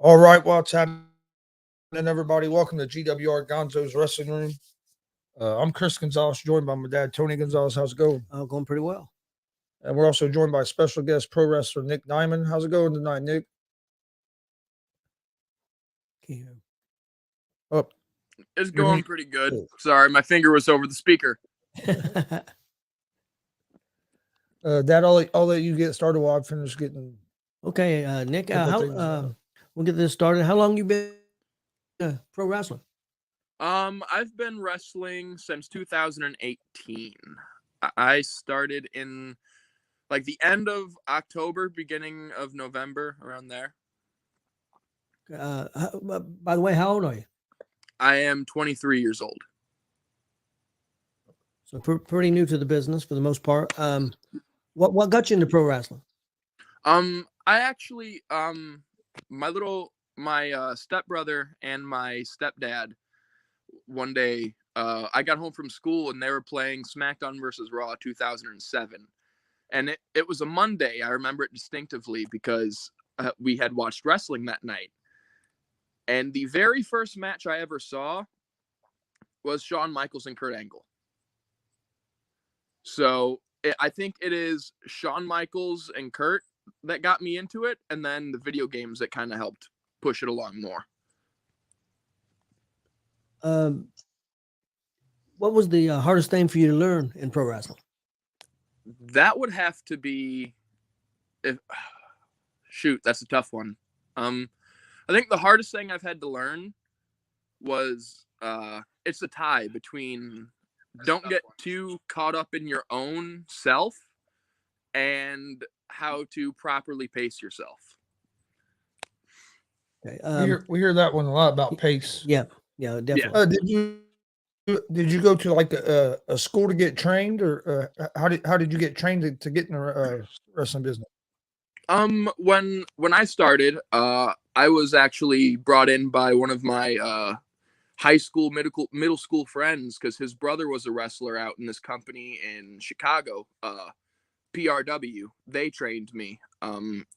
All right, what's happening, everybody? Welcome to G.W.R. Gonzo'S Wrestling Room. I'm Chris Gonzo'S, joined by my dad, Tony Gonzo'S. How's it going? Going pretty well. And we're also joined by special guest pro wrestler Nick Diamond. How's it going tonight, Nick? Oh, it's going pretty good. Sorry, my finger was over the speaker. Dad, I'll let you get started while I finish getting. Okay, Nick, we'll get this started. How long you been pro wrestling? I've been wrestling since 2018. I started in like the end of October, beginning of November, around there. By the way, how old are you? I am 23 years old. So pretty new to the business for the most part. What got you into pro wrestling? I actually my stepbrother and my stepdad, one day I got home from school and they were playing SmackDown versus Raw 2007, and it was a Monday. I remember it distinctively because we had watched wrestling that night, and the very first match I ever saw was Shawn Michaels and Kurt Angle. So I think it is Shawn Michaels and Kurt that got me into it, and then the video games that kind of helped push it along more. What was the hardest thing for you to learn in pro wrestling? That would have to be, that's a tough one. I think the hardest thing I've had to learn was it's the tie between don't get too caught up in your own self and how to properly pace yourself. Okay, we hear that one a lot about pace. Yeah, definitely. Did you go to like a school to get trained, or how did you get trained to get in the wrestling business? When I started, I was actually brought in by one of my high school middle school friends because his brother was a wrestler out in this company in Chicago, PRW. They trained me.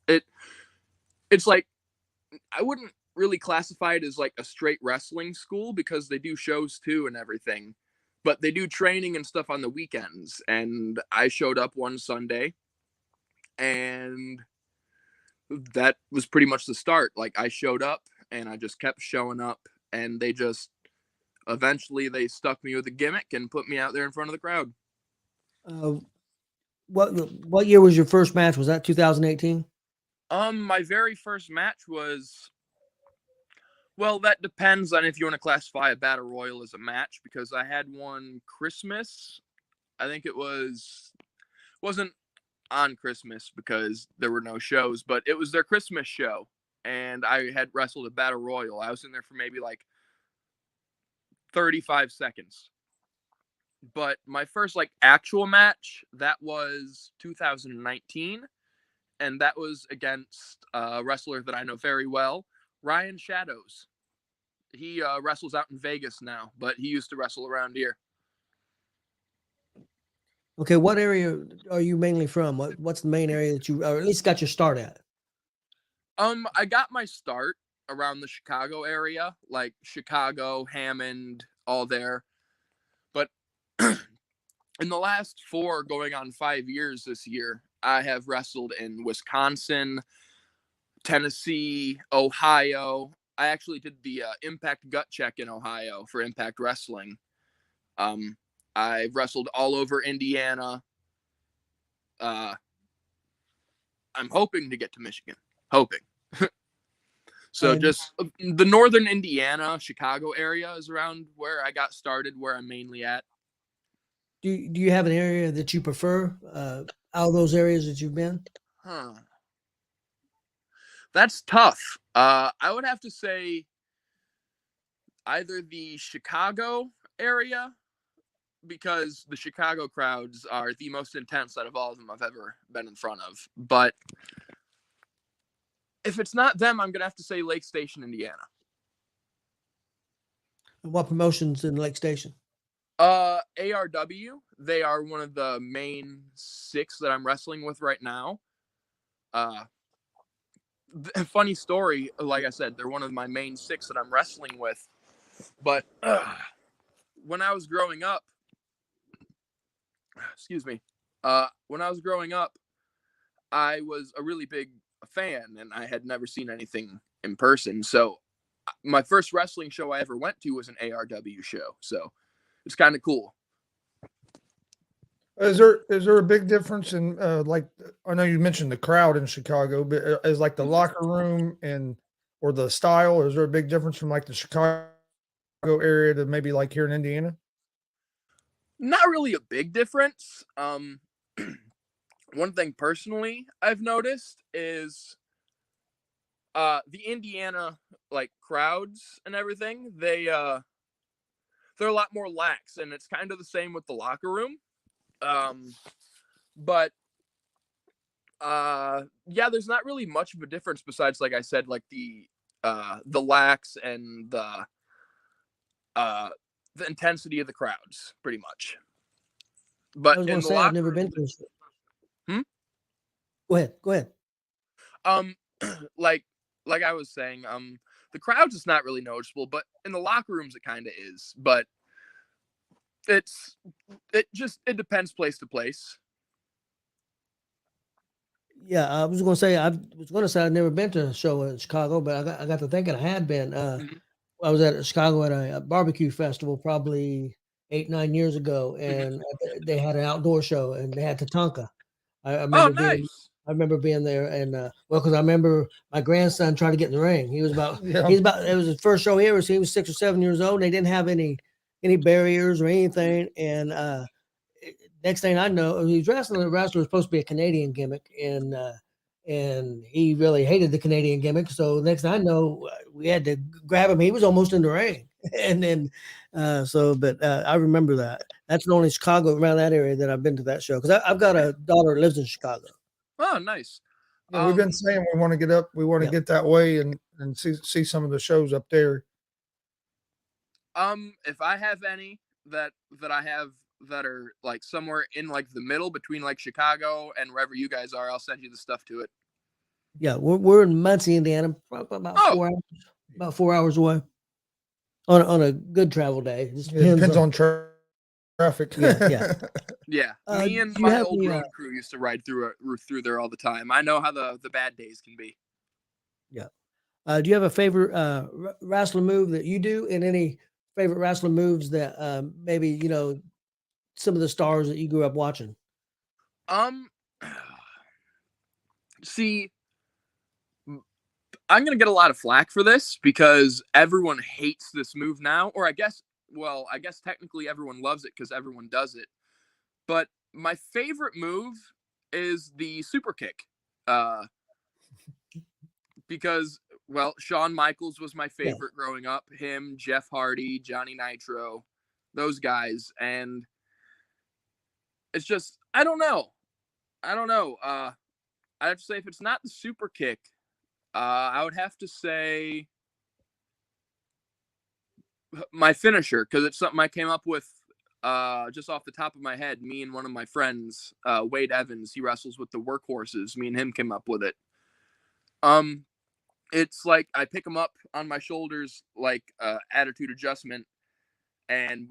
It's like I wouldn't really classify it as like a straight wrestling school because they do shows too and everything, but they do training and stuff on the weekends. And I showed up one Sunday, and that was pretty much the start. Like I showed up and I just kept showing up, and they just eventually they stuck me with a gimmick and put me out there in front of the crowd. What year was your first match? Was that 2018? My very first match was, well, that depends on if you want to classify a battle royal as a match, because I had one Christmas. I think wasn't on Christmas because there were no shows, but it was their Christmas show, and I had wrestled a battle royal. I was in there for maybe like 35 seconds. But my first like actual match, that was 2019, and that was against a wrestler that I know very well, Ryan Shadows. He wrestles out in Vegas now, but he used to wrestle around here. Okay, what area are you mainly from? What's the main area that you, or at least got your start at? I got my start around the Chicago area, like Chicago, Hammond, all there. But in the last 4 going on 5 years this year, I have wrestled in Wisconsin, Tennessee, Ohio. I actually did the Impact Gut Check in Ohio for Impact Wrestling. I've wrestled all over Indiana. I'm hoping to get to Michigan. Hoping. So just the northern Indiana, Chicago area is around where I got started, where I'm mainly at. Do you have an area that you prefer out of those areas that you've been? That's tough. I would have to say either the Chicago area, because the Chicago crowds are the most intense out of all of them I've ever been in front of. But if it's not them, I'm going to have to say Lake Station, Indiana. And what promotions in Lake Station? ARW. They are one of the main 6 that I'm wrestling with right now. funny story. Like I said, they're one of my main 6 that I'm wrestling with. But when I was growing up, excuse me, when I was growing up, I was a really big fan, and I had never seen anything in person. So my first wrestling show I ever went to was an ARW show. So it's kind of cool. Is there a big difference in like I know you mentioned the crowd in Chicago, but is like the locker room and or the style? Is there a big difference from like the Chicago area to maybe like here in Indiana? Not really a big difference. One thing personally I've noticed is the Indiana like crowds and everything, they're a lot more lax, and it's kind of the same with the locker room. But yeah, there's not really much of a difference besides, like I said, like the lax and the intensity of the crowds, pretty much. I But was in going the to say I've locker never been room, to a show. Hmm? Go ahead. um, like I was saying, the crowds is not really noticeable, but in the locker rooms it kind of is. But it depends place to place. Yeah, I was going to say I've never been to a show in Chicago, but I got to thinking I had been. Mhm. I was at Chicago at a barbecue festival probably 8-9 years ago, and they had an outdoor show, and they had Tatanka. I Oh, remember nice. being there, and well, because I remember my grandson trying to get in the ring. He was about Yeah. it was his first show he ever seen. He was 6 or 7 years old. And they didn't have any barriers or anything, and next thing I know, he's wrestling. The wrestler was supposed to be a Canadian gimmick, and he really hated the Canadian gimmick. So next thing I know, we had to grab him. He was almost in the ring, and then but I remember that. That's the only Chicago around that area that I've been to that show because I've got a daughter that lives in Chicago. Oh, nice. Yeah, we've been saying we want to get up, we want to get that way and see some of the shows up there. If I have any that I have that are like somewhere in like the middle between like Chicago and wherever you guys are, I'll send you the stuff to it. Yeah, we're in Muncie, Indiana, about 4 hours, about 4 hours away on a good travel day. It depends on traffic. Yeah. Yeah. Me and my old road crew used to ride through there all the time. I know how the bad days can be. Yeah. Do you have a favorite wrestling move that you do, and any favorite wrestling moves that maybe some of the stars that you grew up watching? See, I'm gonna get a lot of flack for this because everyone hates this move now, or I guess technically everyone loves it because everyone does it. But my favorite move is the super kick, because Shawn Michaels was my favorite growing up. Him, Jeff Hardy, Johnny Nitro, those guys, and it's just I don't know. I have to say if it's not the super kick, I would have to say my finisher because it's something I came up with just off the top of my head. Me and one of my friends, Wade Evans, he wrestles with the Workhorses. Me and him came up with it. It's like I pick them up on my shoulders like attitude adjustment, and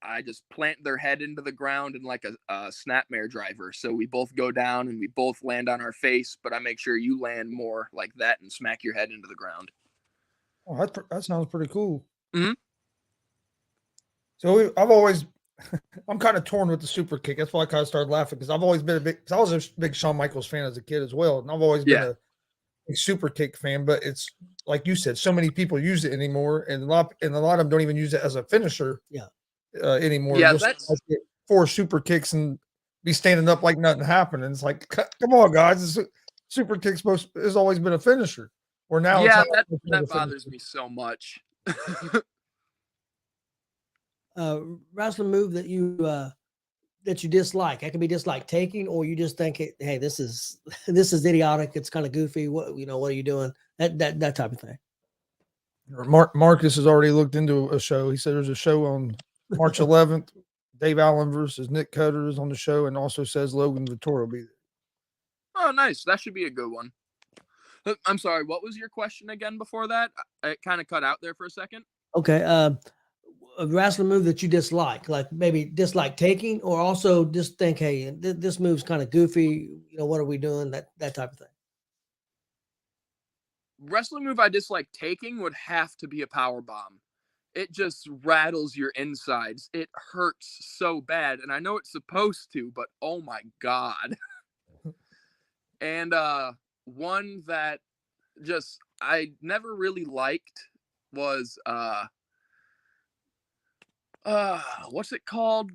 I just plant their head into the ground in like a snapmare driver. So we both go down and we both land on our face, but I make sure you land more like that and smack your head into the ground. Oh, that sounds pretty cool. Mm-hmm. So I'm kind of torn with the super kick. That's why I kind of started laughing because I was a big Shawn Michaels fan as a kid as well, and I've always been a super kick fan. But it's like you said, so many people use it anymore, and a lot of them don't even use it as a finisher. Anymore. Yeah, just that's like 4 super kicks and be standing up like nothing happened. And it's like, come on, guys, super kick has always been a finisher. Or now that bothers me so much. Wrestling move that you dislike. It can be dislike taking, or you just think, hey, this is idiotic. It's kind of goofy. What are you doing? That type of thing. Marcus has already looked into a show. He said there's a show on March 11th. Dave Allen versus Nick Cutter is on the show, and also says Logan Vittori will be there. Oh, nice. That should be a good one. I'm sorry, what was your question again before that? It kind of cut out there for a second. Okay. A wrestling move that you dislike, like maybe dislike taking, or also just think, hey, this move's kind of goofy. What are we doing? That type of thing. Wrestling move I dislike taking would have to be a power bomb. It just rattles your insides. It hurts so bad, and I know it's supposed to, but oh my god. And one that just I never really liked was what's it called?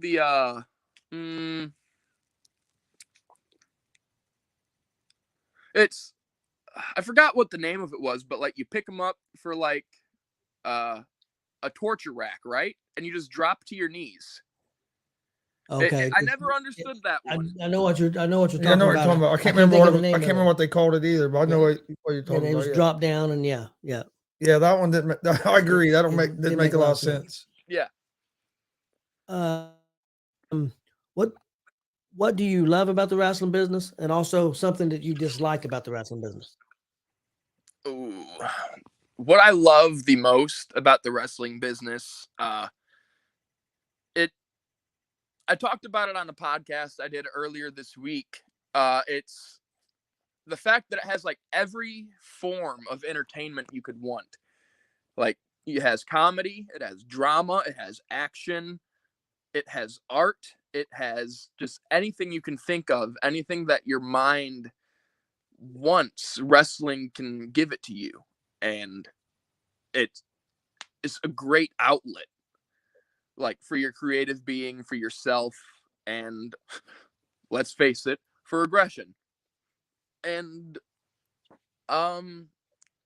It's I forgot what the name of it was, but like you pick them up for like a torture rack, right? And you just drop to your knees. Okay. I never understood that one. I know what you're talking Yeah, I know what about. you're talking about. I can't remember I can't remember what they called it either, but I know what you're talking And it about. was Yeah. drop down, and yeah. Yeah, that one didn't. I agree. That didn't make a lot of sense. Yeah. What do you love about the wrestling business, and also something that you dislike about the wrestling business? Ooh. What I love the most about the wrestling business, I talked about it on a podcast I did earlier this week. It's the fact that it has like every form of entertainment you could want. Like it has comedy, it has drama, it has action, it has art, it has just anything you can think of, anything that your mind wants, wrestling can give it to you. And it's a great outlet, like for your creative being, for yourself, and let's face it, for aggression. And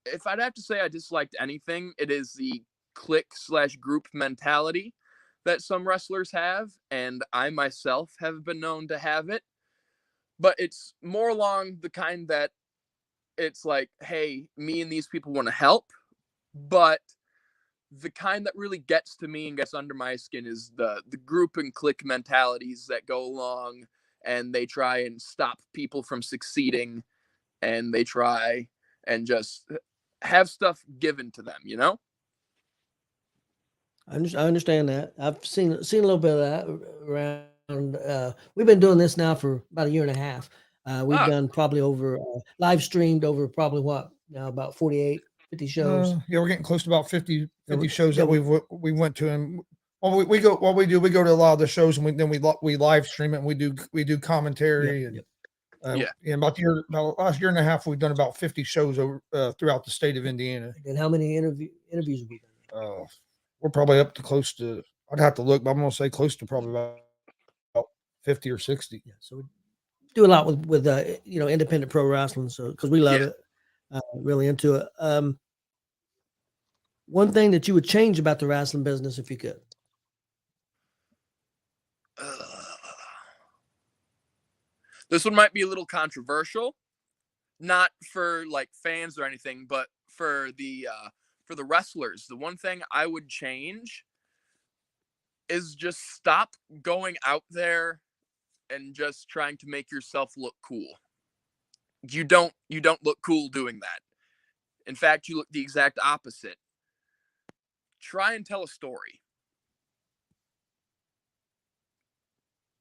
if I'd have to say I disliked anything, it is the clique/group mentality that some wrestlers have, and I myself have been known to have it. But it's more along the kind that it's like, hey, me and these people want to help, but the kind that really gets to me and gets under my skin is the group and clique mentalities that go along and they try and stop people from succeeding, and they try and just have stuff given to them, I understand that. I've seen a little bit of that around. We've been doing this now for about a year and a half. We've done probably over live streamed over probably what now about 48, 50 shows. Yeah, we're getting close to about 50 shows that we went to, and we go to a lot of the shows, and we live stream it, and we do commentary, and about the last year and a half we've done about 50 shows over throughout the state of Indiana. And how many interviews have we done? We're probably up to close to, I'd have to look, but I'm gonna say close to probably about 50 or 60. Yeah, so we do a lot with independent pro wrestling, so because we love it, really into it. One thing that you would change about the wrestling business if you could? This one might be a little controversial, not for like fans or anything, but for the wrestlers. The one thing I would change is just stop going out there and just trying to make yourself look cool. You don't look cool doing that. In fact, you look the exact opposite. Try and tell a story.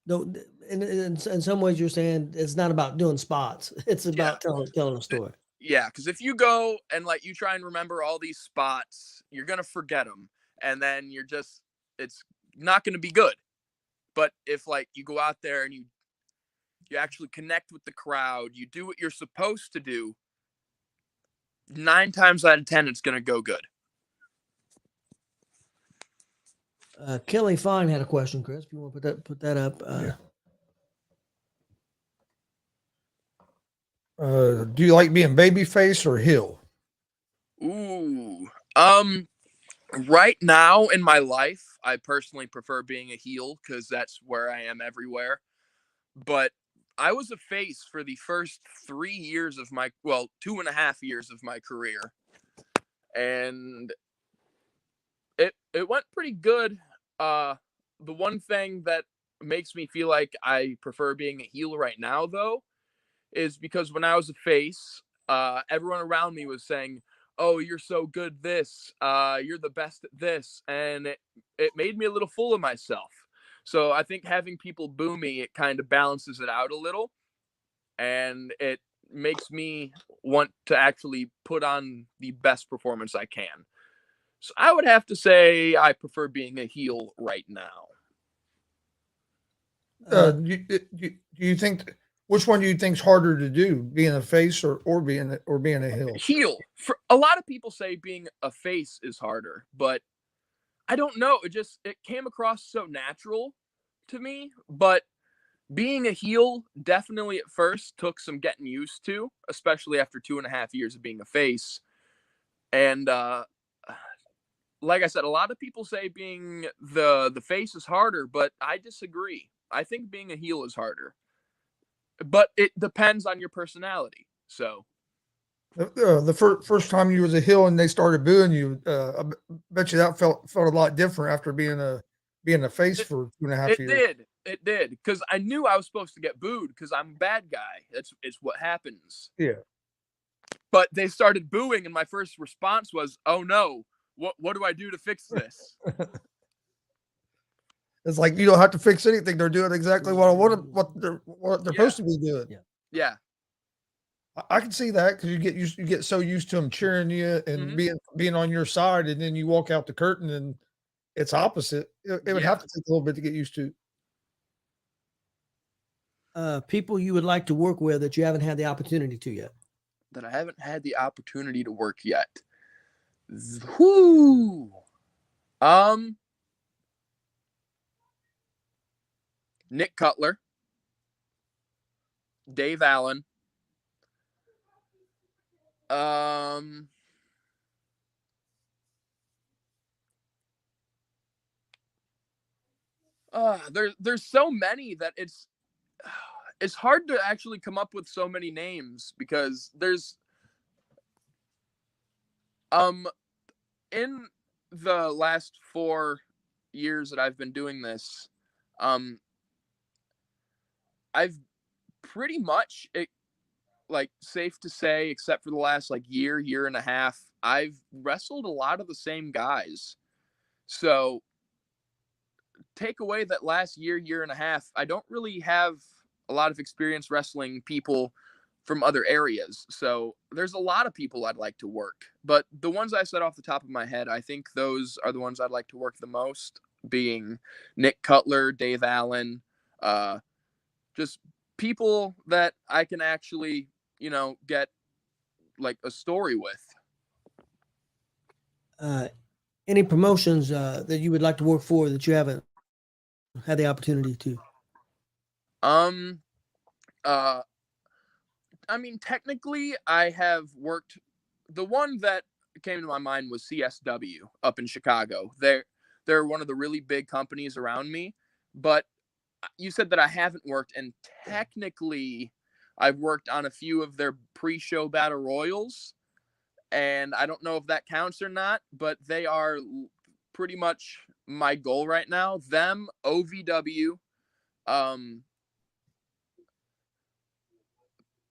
No, in some ways you're saying it's not about doing spots. It's about telling a story. Yeah, because if you go and like you try and remember all these spots, you're gonna forget them, and then it's not gonna be good. But if like you go out there and you actually connect with the crowd, you do what you're supposed to do, 9 times out of 10 it's gonna go good. Kelly Fine had a question, Chris. If you want to put that up. Do you like being babyface or heel? Ooh. Right now in my life, I personally prefer being a heel because that's where I am everywhere. But I was a face for the first 3 years of 2.5 years of my career. And it went pretty good. The one thing that makes me feel like I prefer being a heel right now, though, is because when I was a face, everyone around me was saying, "Oh, you're so good this. You're the best at this." And it made me a little full of myself. So I think having people boo me, it kind of balances it out a little, and it makes me want to actually put on the best performance I can. So I would have to say I prefer being a heel right now. Do you think which one do you think's harder to do, being a face or being a heel? Heel. For a lot of people say being a face is harder, but I don't know. It came across so natural to me, but being a heel definitely at first took some getting used to, especially after 2.5 years of being a face. And like I said, a lot of people say being the face is harder, but I disagree. I think being a heel is harder, but it depends on your personality. So The first time you was a heel and they started booing you, I bet you that felt a lot different after being a face for 2.5 years. It did, because I knew I was supposed to get booed because I'm a bad guy. It's what happens. Yeah. But they started booing, and my first response was, "Oh no, what do I do to fix this?" It's like you don't have to fix anything. They're doing exactly what they're supposed to be doing. Yeah. I can see that because you get so used to them cheering you and being on your side, and then you walk out the curtain and it's opposite. It would have to take a little bit to get used to. People you would like to work with that you haven't had the opportunity to yet. That I haven't had the opportunity to work yet. Whoo. Nick Cutler, Dave Allen, there's so many that it's hard to actually come up with so many names, because there's in the last 4 years that I've been doing this, I've pretty much, safe to say, except for the last year and a half, I've wrestled a lot of the same guys. So take away that last year and a half, I don't really have a lot of experience wrestling people from other areas. So there's a lot of people I'd like to work, but the ones I said off the top of my head, I think those are the ones I'd like to work the most, being Nick Cutler, Dave Allen, just people that I can actually, get a story with. Any promotions that you would like to work for that you haven't had the opportunity to? I mean, technically, I have worked. The one that came to my mind was CSW up in Chicago. They're one of the really big companies around me, but you said that I haven't worked, and technically, I've worked on a few of their pre-show battle royals, and I don't know if that counts or not, but they are pretty much my goal right now. Them, OVW,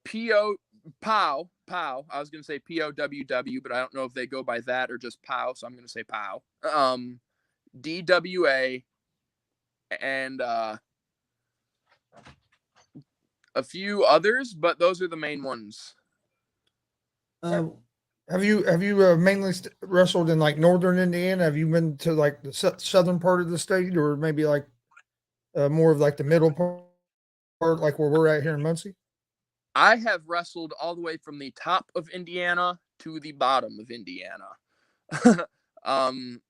POW. I was going to say POWW, but I don't know if they go by that or just POW, so I'm going to say POW. DWA, and a few others, but those are the main ones. Have you mainly wrestled in northern Indiana? Have you been to the southern part of the state, or maybe more of the middle part, like where we're at here in Muncie? I have wrestled all the way from the top of Indiana to the bottom of Indiana.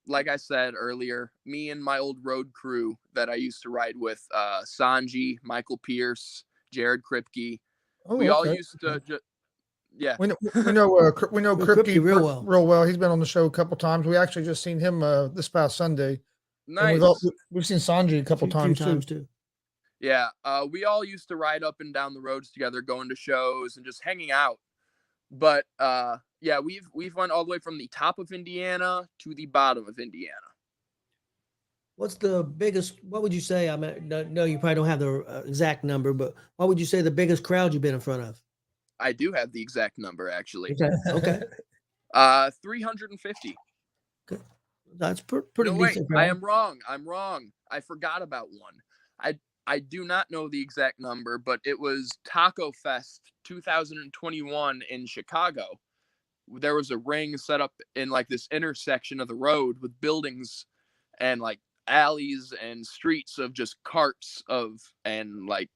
Like I said earlier, me and my old road crew that I used to ride with, Sanji, Michael Pierce, Jared Kripke, we all used to yeah. We know Kripke real well. He's been on the show a couple times. We actually just seen him this past Sunday. Nice. And we've seen Sanji a couple times too. Yeah, we all used to ride up and down the roads together, going to shows and just hanging out. But yeah, we've went all the way from the top of Indiana to the bottom of Indiana. What's the biggest? What would you say? I mean, no, you probably don't have the exact number, but what would you say the biggest crowd you've been in front of? I do have the exact number, actually. Okay. 350. That's pretty No, wait, decent. I am wrong. I'm wrong. I forgot about one. I do not know the exact number, but it was Taco Fest 2021 in Chicago. There was a ring set up in like this intersection of the road with buildings and like alleys and streets of just carts of and like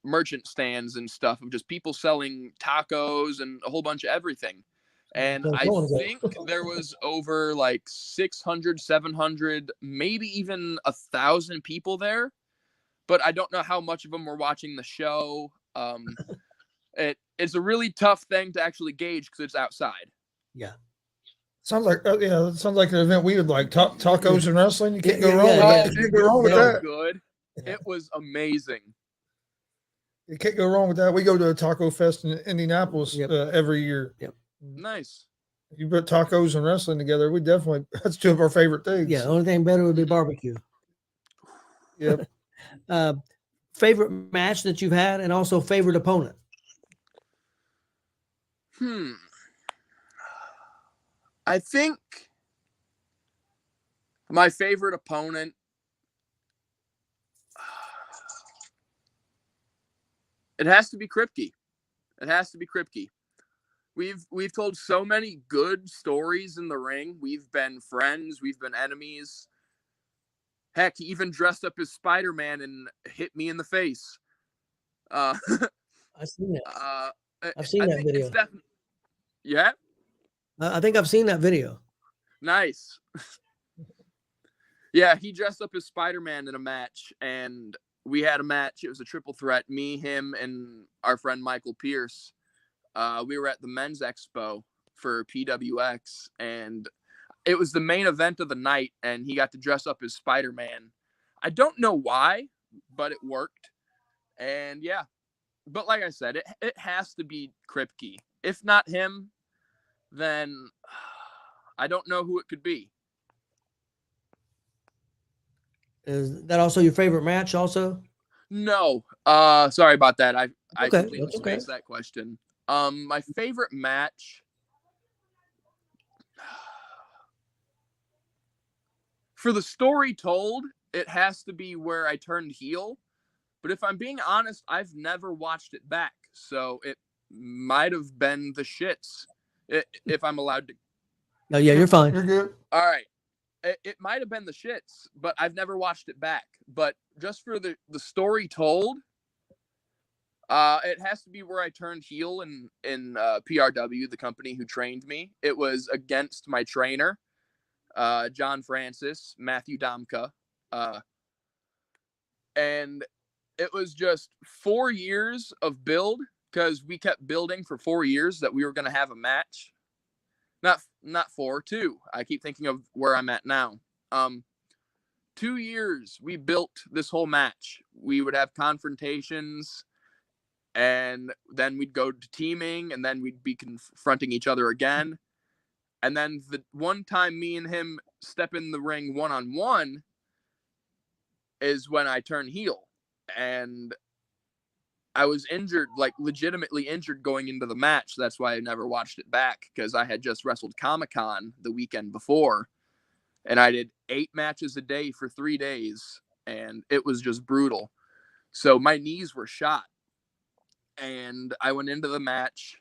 merchant stands and stuff of just people selling tacos and a whole bunch of everything. And I think there was over like 600, 700, maybe even 1,000 people there. But I don't know how much of them were watching the show. It's a really tough thing to actually gauge because it's outside. Yeah. Sounds like it sounds like an event we would like. Tacos and wrestling. You can't go wrong. Yeah. You can't go wrong with that. Good. Yeah. It was amazing. You can't go wrong with that. We go to a taco fest in Indianapolis every year. Yep. Nice. If you put tacos and wrestling together, we definitely that's two of our favorite things. Yeah. The only thing better would be barbecue. Yep. Favorite match that you've had, and also favorite opponent. I think my favorite opponent. It has to be Kripke. It has to be Kripke. We've told so many good stories in the ring. We've been friends. We've been enemies. Heck, he even dressed up as Spider-Man and hit me in the face. I've seen that. I've seen I that think video. Yeah? I think I've seen that video. Nice. Yeah, he dressed up as Spider-Man in a match, and we had a match. It was a triple threat. Me, him, and our friend Michael Pierce. We were at the Men's Expo for PWX, and it was the main event of the night, and he got to dress up as Spider-Man. I don't know why, but it worked. And yeah, but like I said, it has to be Kripke. If not him, then I don't know who it could be. Is that also your favorite match also? No. Sorry about that. I completely spaced that question. My favorite match. For the story told, it has to be where I turned heel. But if I'm being honest, I've never watched it back. So it might have been the shits, if I'm allowed to. No, yeah, you're fine. You're good. All right. It might have been the shits, but I've never watched it back. But just for the story told, it has to be where I turned heel in PRW, the company who trained me. It was against my trainer, John Francis, Matthew Domka. And it was just 4 years of build, because we kept building for 4 years that we were going to have a match. Not 4, 2. I keep thinking of where I'm at now. 2 years we built this whole match. We would have confrontations, and then we'd go to teaming, and then we'd be confronting each other again. And then the one time me and him step in the ring one-on-one is when I turn heel. And I was injured, like legitimately injured going into the match. That's why I never watched it back, because I had just wrestled Comic-Con the weekend before. And I did 8 matches a day for 3 days, and it was just brutal. So my knees were shot, and I went into the match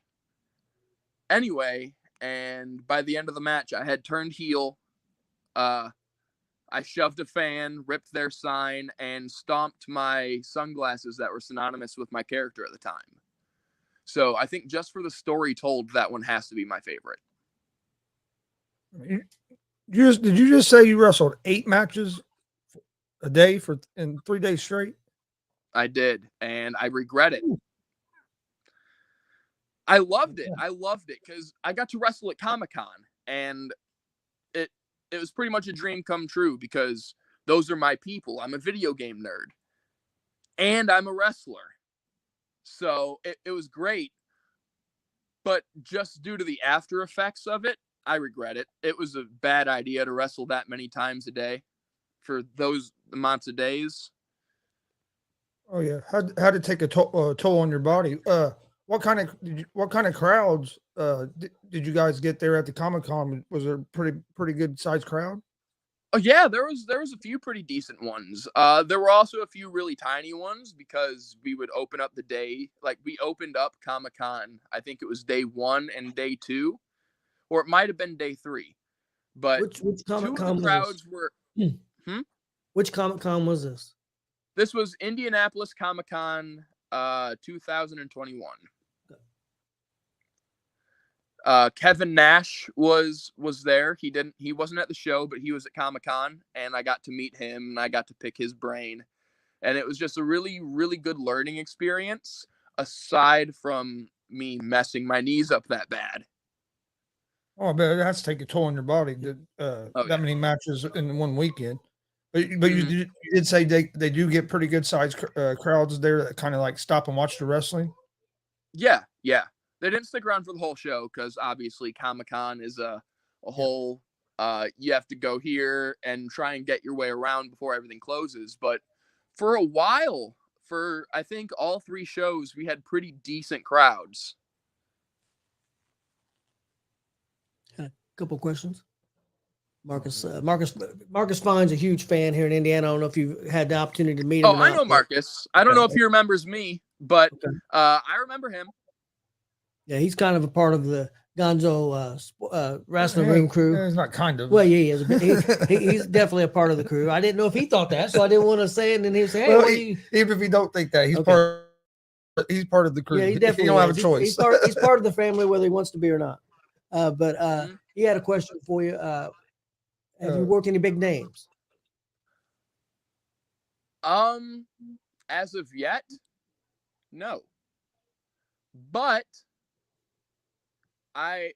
anyway. And by the end of the match, I had turned heel. I shoved a fan, ripped their sign, and stomped my sunglasses that were synonymous with my character at the time. So I think just for the story told, that one has to be my favorite. Did you just say you wrestled 8 matches a day in 3 days straight? I did, and I regret it. I loved it. I loved it because I got to wrestle at Comic-Con, and it was pretty much a dream come true, because those are my people. I'm a video game nerd, and I'm a wrestler. So it was great. But just due to the after effects of it, I regret it. It was a bad idea to wrestle that many times a day for those amounts of days. Oh, yeah. How'd it take a toll on your body? What what kind of crowds did you guys get there at the Comic-Con? Was there a pretty good sized crowd? Oh yeah, there was a few pretty decent ones. There were also a few really tiny ones because we would open up the day, like we opened up Comic-Con. I think it was day 1 and day 2, or it might have been day 3. But Which two Comic-Con of the was crowds this? were. Which Comic-Con was this? This was Indianapolis Comic-Con 2021. Kevin Nash was there. He wasn't at the show, but he was at Comic-Con, and I got to meet him and I got to pick his brain. And it was just a really, really good learning experience, aside from me messing my knees up that bad. Oh, but that's take a toll on your body. That many matches in one weekend. But you did say they do get pretty good sized crowds there that kind of like stop and watch the wrestling. Yeah. They didn't stick around for the whole show because obviously Comic-Con is a whole. You have to go here and try and get your way around before everything closes. But for a while, for I think all 3 shows, we had pretty decent crowds. A couple questions. Marcus Fine's a huge fan here in Indiana. I don't know if you've had the opportunity to meet him. Oh, I know Marcus. I don't know if he remembers me, but I remember him. Yeah, he's kind of a part of the Gonzo wrestling room crew. He's not kind of. Well, yeah, he is. He's definitely a part of the crew. I didn't know if he thought that, so I didn't want to say it. And then he said, "Hey, even if you don't think that, he's part of the crew. Yeah, he definitely he don't have a choice. He's part of the family, whether he wants to be or not. But he had a question for you. Have you worked any big names? As of yet, no. But I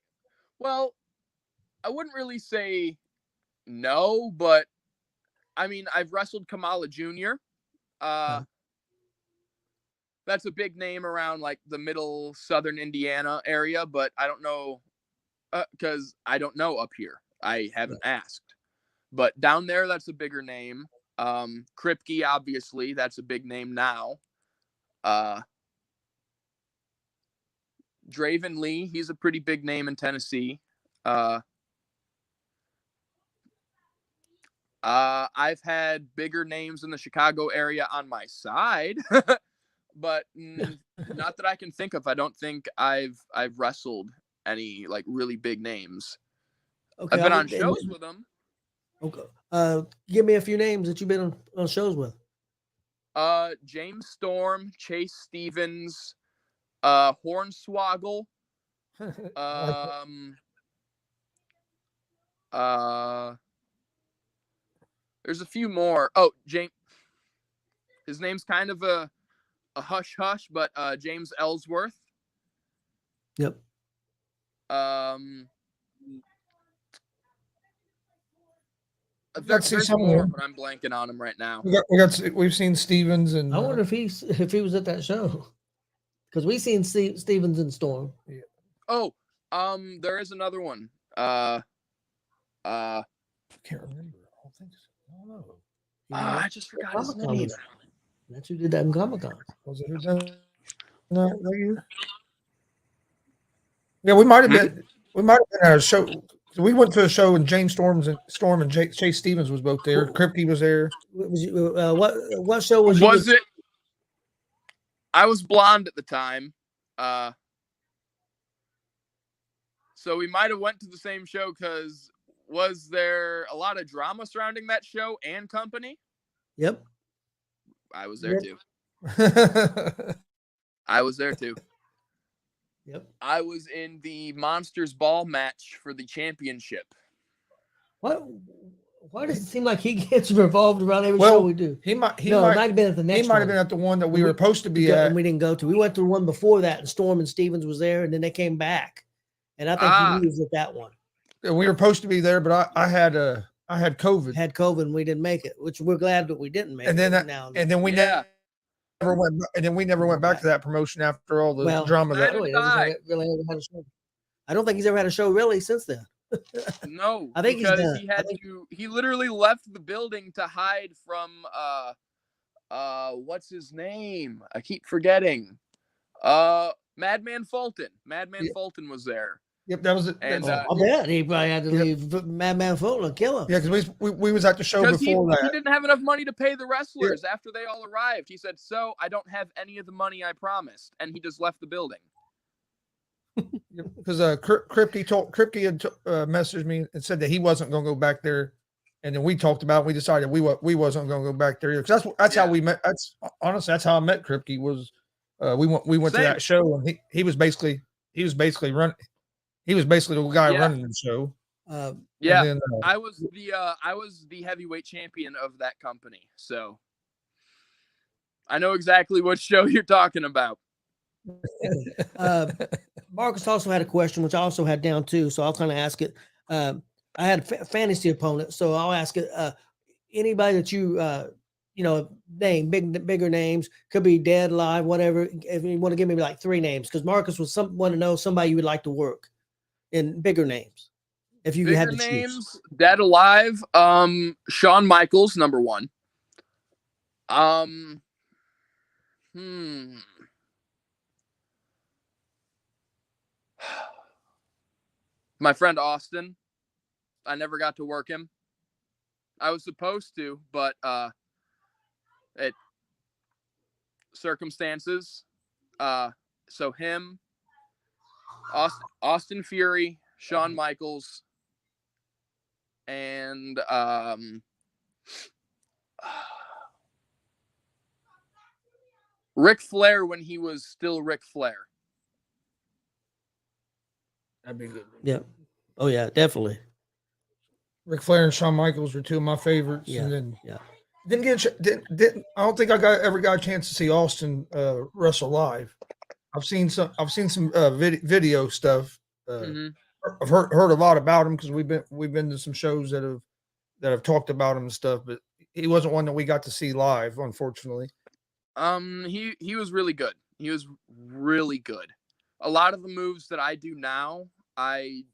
wouldn't really say no, but I mean, I've wrestled Kamala Jr. That's a big name around like the middle southern Indiana area, but I don't know because I don't know up here. I haven't asked. But down there, that's a bigger name. Kripke, obviously, that's a big name now. Draven Lee, he's a pretty big name in Tennessee. I've had bigger names in the Chicago area on my side, but not that I can think of. I don't think I've wrestled any like really big names. Okay, I've been on shows with them. Okay. Give me a few names that you've been on shows with. James Storm, Chase Stevens, Hornswoggle. There's a few more. Oh, James. His name's kind of a hush hush, but James Ellsworth. Yep. Let's see some more, but I'm blanking on him right now. We've seen Stevens, and I wonder if he was at that show, because we've seen Stevens and Storm. Yeah. Oh, there is another one. I can't remember. I don't think so. I don't know. I just forgot his name. That's who did that in Comic-Con. Was it who did that? Yeah, we might have been. We might have been at a show. We went to a show and James Storm and Chase Stevens was both there. Kripke was there. What show was you? Was it? I was blonde at the time, so we might have went to the same show. Because was there a lot of drama surrounding that show and company? Yep, I was there too. I was there too. Yep. I was in the Monsters Ball match for the championship. What? Why does it seem like he gets revolved around every show we do? He might have been at the next. He might have been at the one that we were supposed to be at, and we didn't go to. We went to the one before that, and Storm and Stevens was there, and then they came back, and I think he was at that one. And we were supposed to be there, but I had COVID. Had COVID, and we didn't make it, which we're glad that we didn't make. And then we never went back to that promotion after all the drama that really had a show. I don't think he's ever had a show really since then. No, I think because he literally left the building to hide from what's his name? I keep forgetting. Madman Fulton. Yeah. Fulton was there. Yep, that was it. And I bet he probably had to leave Madman Fulton to kill him. Yeah, because we was at the show because before that. He didn't have enough money to pay the wrestlers after they all arrived. He said, "So I don't have any of the money I promised," and he just left the building. Because Kripke had messaged me and said that he wasn't going to go back there, and then we talked about it. We decided we wasn't going to go back there either. Because that's how we met. That's honestly that's how I met Kripke. Was we went to that show, and he was basically running. He was basically the guy running the show. Then, I was the heavyweight champion of that company, so I know exactly what show you're talking about. Marcus also had a question, which I also had down too, so I'll kind of ask it. I had a fantasy opponent, so I'll ask it. Anybody that you name bigger names, could be dead, alive, whatever. If you want to give me like 3 names, because Marcus want to know somebody you would like to work in bigger names. If you had to names, choose. Dead, alive, Shawn Michaels, number 1. My friend Austin. I never got to work him. I was supposed to, but circumstances. So him, Austin Fury, Shawn Michaels, and Ric Flair when he was still Ric Flair. That'd be good. Yeah. Oh yeah, definitely. Ric Flair and Shawn Michaels were 2 of my favorites. Yeah. And then didn't I don't think ever got a chance to see Austin wrestle live. I've seen some video stuff. I've heard a lot about him because we've been to some shows that have talked about him and stuff, but he wasn't one that we got to see live, unfortunately. He was really good. He was really good. A lot of the moves that I do now, I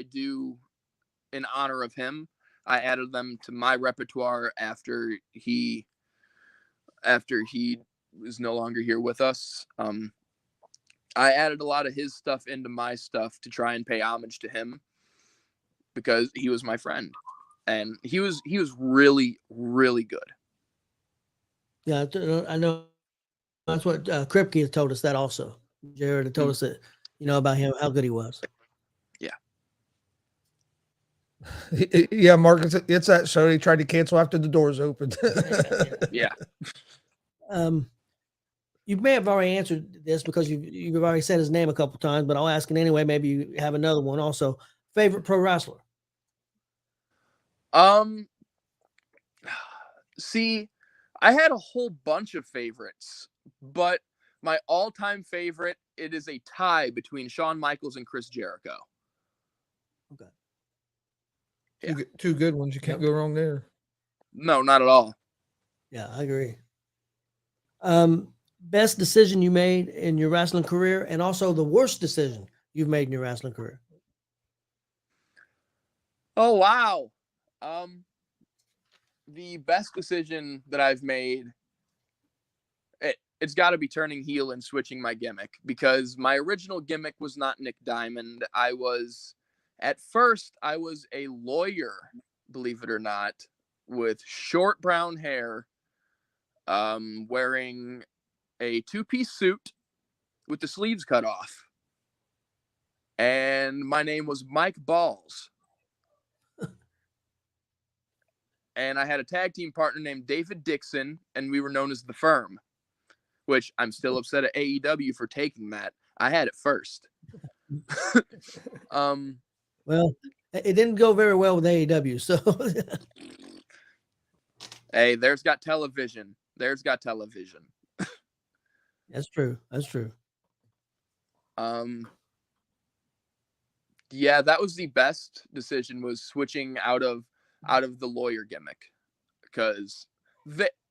do in honor of him. I added them to my repertoire after he is no longer here with us. I added a lot of his stuff into my stuff to try and pay homage to him because he was my friend, and he was really, really good. Yeah, I know. That's what Kripke has told us that also. Jared had told us that, about him, how good he was. Yeah. Yeah, Mark, it's that show he tried to cancel after the doors opened. Yeah. You may have already answered this because you've already said his name a couple times, but I'll ask it anyway. Maybe you have another one also. Favorite pro wrestler? See, I had a whole bunch of favorites, but my all-time favorite, it is a tie between Shawn Michaels and Chris Jericho. Okay. Yeah. Two good ones. You can't go wrong there. No, not at all. Yeah, I agree. Best decision you made in your wrestling career, and also the worst decision you've made in your wrestling career. Oh, wow. The best decision that I've made, it's got to be turning heel and switching my gimmick, because my original gimmick was not Nick Diamond. At first I was a lawyer, believe it or not, with short brown hair, wearing a 2-piece suit with the sleeves cut off. And my name was Mike Balls. And I had a tag team partner named David Dixon, and we were known as The Firm, which I'm still upset at AEW for taking that. I had it first. Well, it didn't go very well with AEW, so. Hey, there's got television. That's true. That's true. Yeah, that was the best decision, was switching out of the lawyer gimmick, because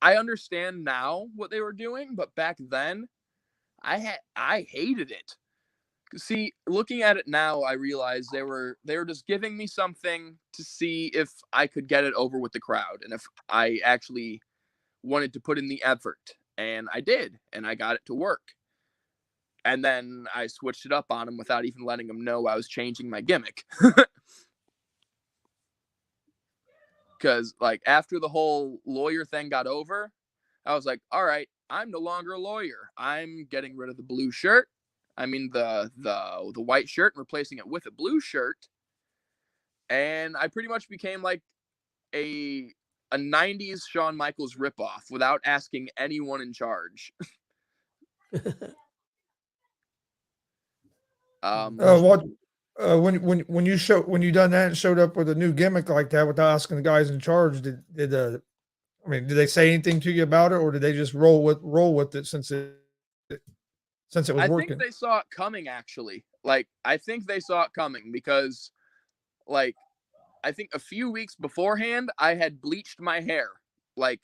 I understand now what they were doing, but back then I hated it. See, looking at it now, I realize they were just giving me something to see if I could get it over with the crowd, and if I actually wanted to put in the effort, and I did, and I got it to work. And then I switched it up on him without even letting him know I was changing my gimmick. Because, like, after the whole lawyer thing got over, I was like, all right, I'm no longer a lawyer. I'm getting rid of the blue shirt. I mean, the white shirt and replacing it with a blue shirt. And I pretty much became like a 90s Shawn Michaels ripoff without asking anyone in charge. What when you done that and showed up with a new gimmick like that without asking the guys in charge, did did they say anything to you about it, or did they just roll with it since it was I working? think they saw it coming, actually. Like, I think they saw it coming because, like, I think a few weeks beforehand, I had bleached my hair, like,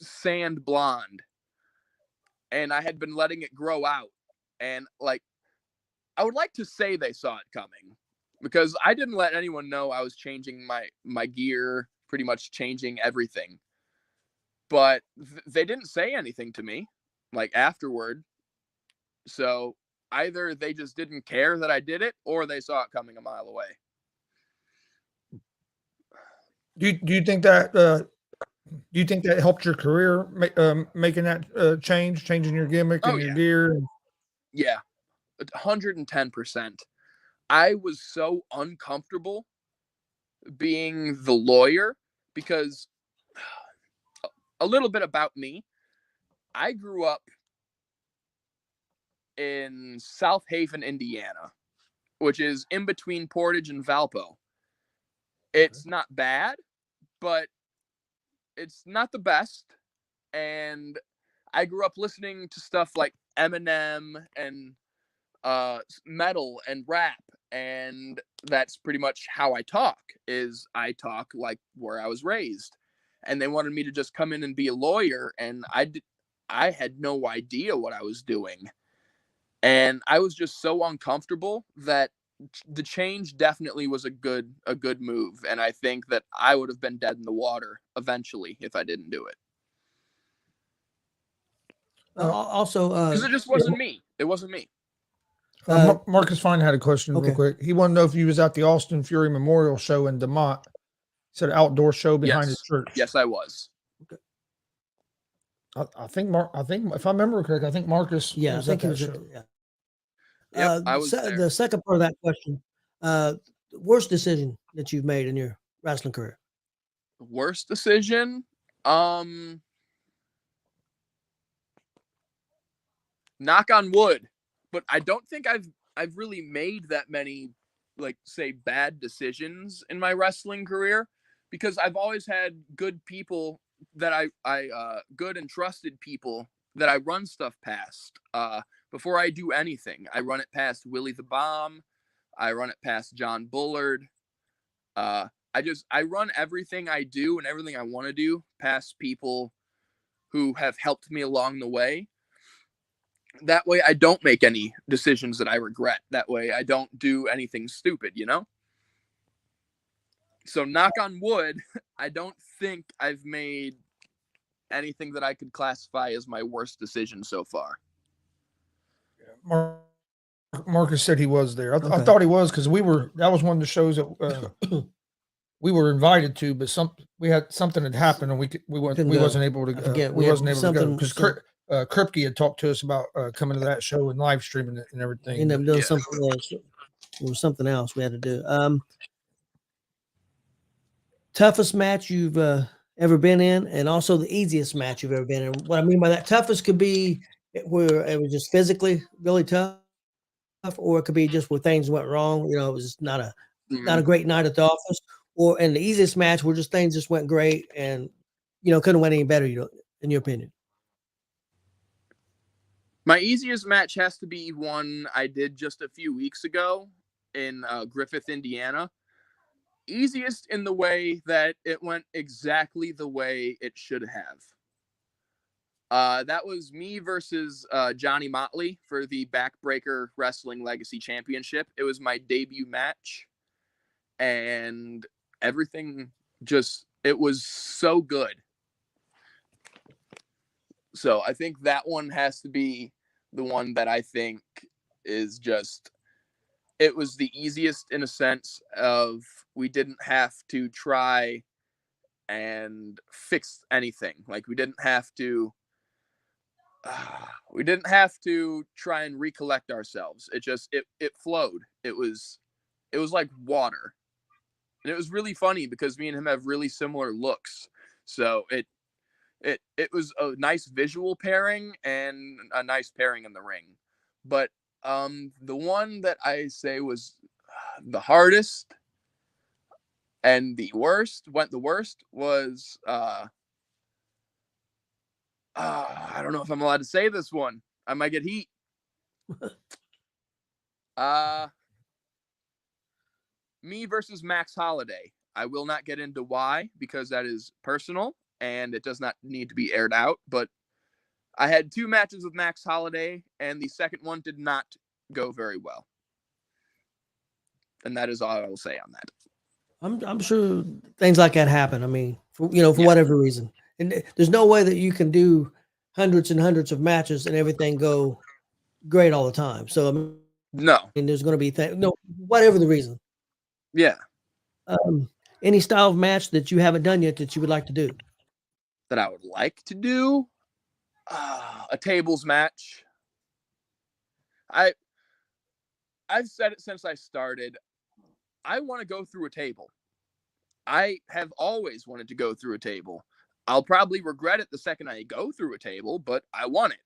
sand blonde. And I had been letting it grow out. And, like, I would like to say they saw it coming because I didn't let anyone know I was changing my gear, pretty much changing everything. But they didn't say anything to me, like, afterward. So either they just didn't care that I did it, or they saw it coming a mile away. Do you think that helped your career, making that changing your gimmick and your gear? Yeah, 110%. I was so uncomfortable being the lawyer because a little bit about me. I grew up in South Haven, Indiana, which is in between Portage and Valpo. It's not bad, but it's not the best. And I grew up listening to stuff like Eminem and metal and rap, and that's pretty much how I talk. I talk like where I was raised, and they wanted me to just come in and be a lawyer, and I had no idea what I was doing, and I was just so uncomfortable that the change definitely was a good move, and I think that I would have been dead in the water eventually if I didn't do it. Also, because it just wasn't me. It wasn't me. Marcus Fine had a question real quick. He wanted to know if you was at the Austin Fury Memorial Show in DeMont. He said outdoor show behind his church. Yes, I was. Okay. I think if I remember correctly, I think Marcus was at that show. Yep, I was there. The second part of that question, worst decision that you've made in your wrestling career? Worst decision? Knock on wood. But I don't think I've really made that many, like, say, bad decisions in my wrestling career, because I've always had good people that I good and trusted people that I run stuff past. Before I do anything, I run it past Willie the Bomb. I run it past John Bullard. I run everything I do and everything I want to do past people who have helped me along the way. That way I don't make any decisions that I regret. That way I don't do anything stupid, you know? So knock on wood, I don't think I've made anything that I could classify as my worst decision so far. Marcus said he was there. I thought he was, because that was one of the shows that we were invited to, but something had happened and we wasn't able to go because Kripke had talked to us about coming to that show and live streaming it and everything. Ended up doing something else. There was something else we had to do. Toughest match you've ever been in, and also the easiest match you've ever been in. What I mean by that, toughest could be where it was just physically really tough, or it could be just where things went wrong. You know, it was just not a great night at the office. And the easiest match where just things just went great and, you know, couldn't went any better, you know, in your opinion. My easiest match has to be one I did just a few weeks ago in Griffith, Indiana. Easiest in the way that it went exactly the way it should have. That was me versus Johnny Motley for the Backbreaker Wrestling Legacy Championship. It was my debut match, and everything it was so good. So I think that one has to be the one that I think is just, it was the easiest in a sense of we didn't have to try and fix anything. Like we didn't have to try and recollect ourselves. It flowed. It was like water. And it was really funny because me and him have really similar looks. So it was a nice visual pairing and a nice pairing in the ring. But the one that I say was the hardest and the worst was I don't know if I'm allowed to say this one. I might get heat. Me versus Max Holiday. I will not get into why, because that is personal and it does not need to be aired out. But I had 2 matches with Max Holiday, and the second one did not go very well. And that is all I will say on that. I'm sure things like that happen. I mean, for whatever reason, and there's no way that you can do hundreds and hundreds of matches and everything go great all the time. So I mean, there's going to be whatever the reason. Yeah. Any style of match that you haven't done yet that you would like to do? That I would like to do? A tables match. I've said it since I started. I want to go through a table. I have always wanted to go through a table. I'll probably regret it the second I go through a table, but I want it.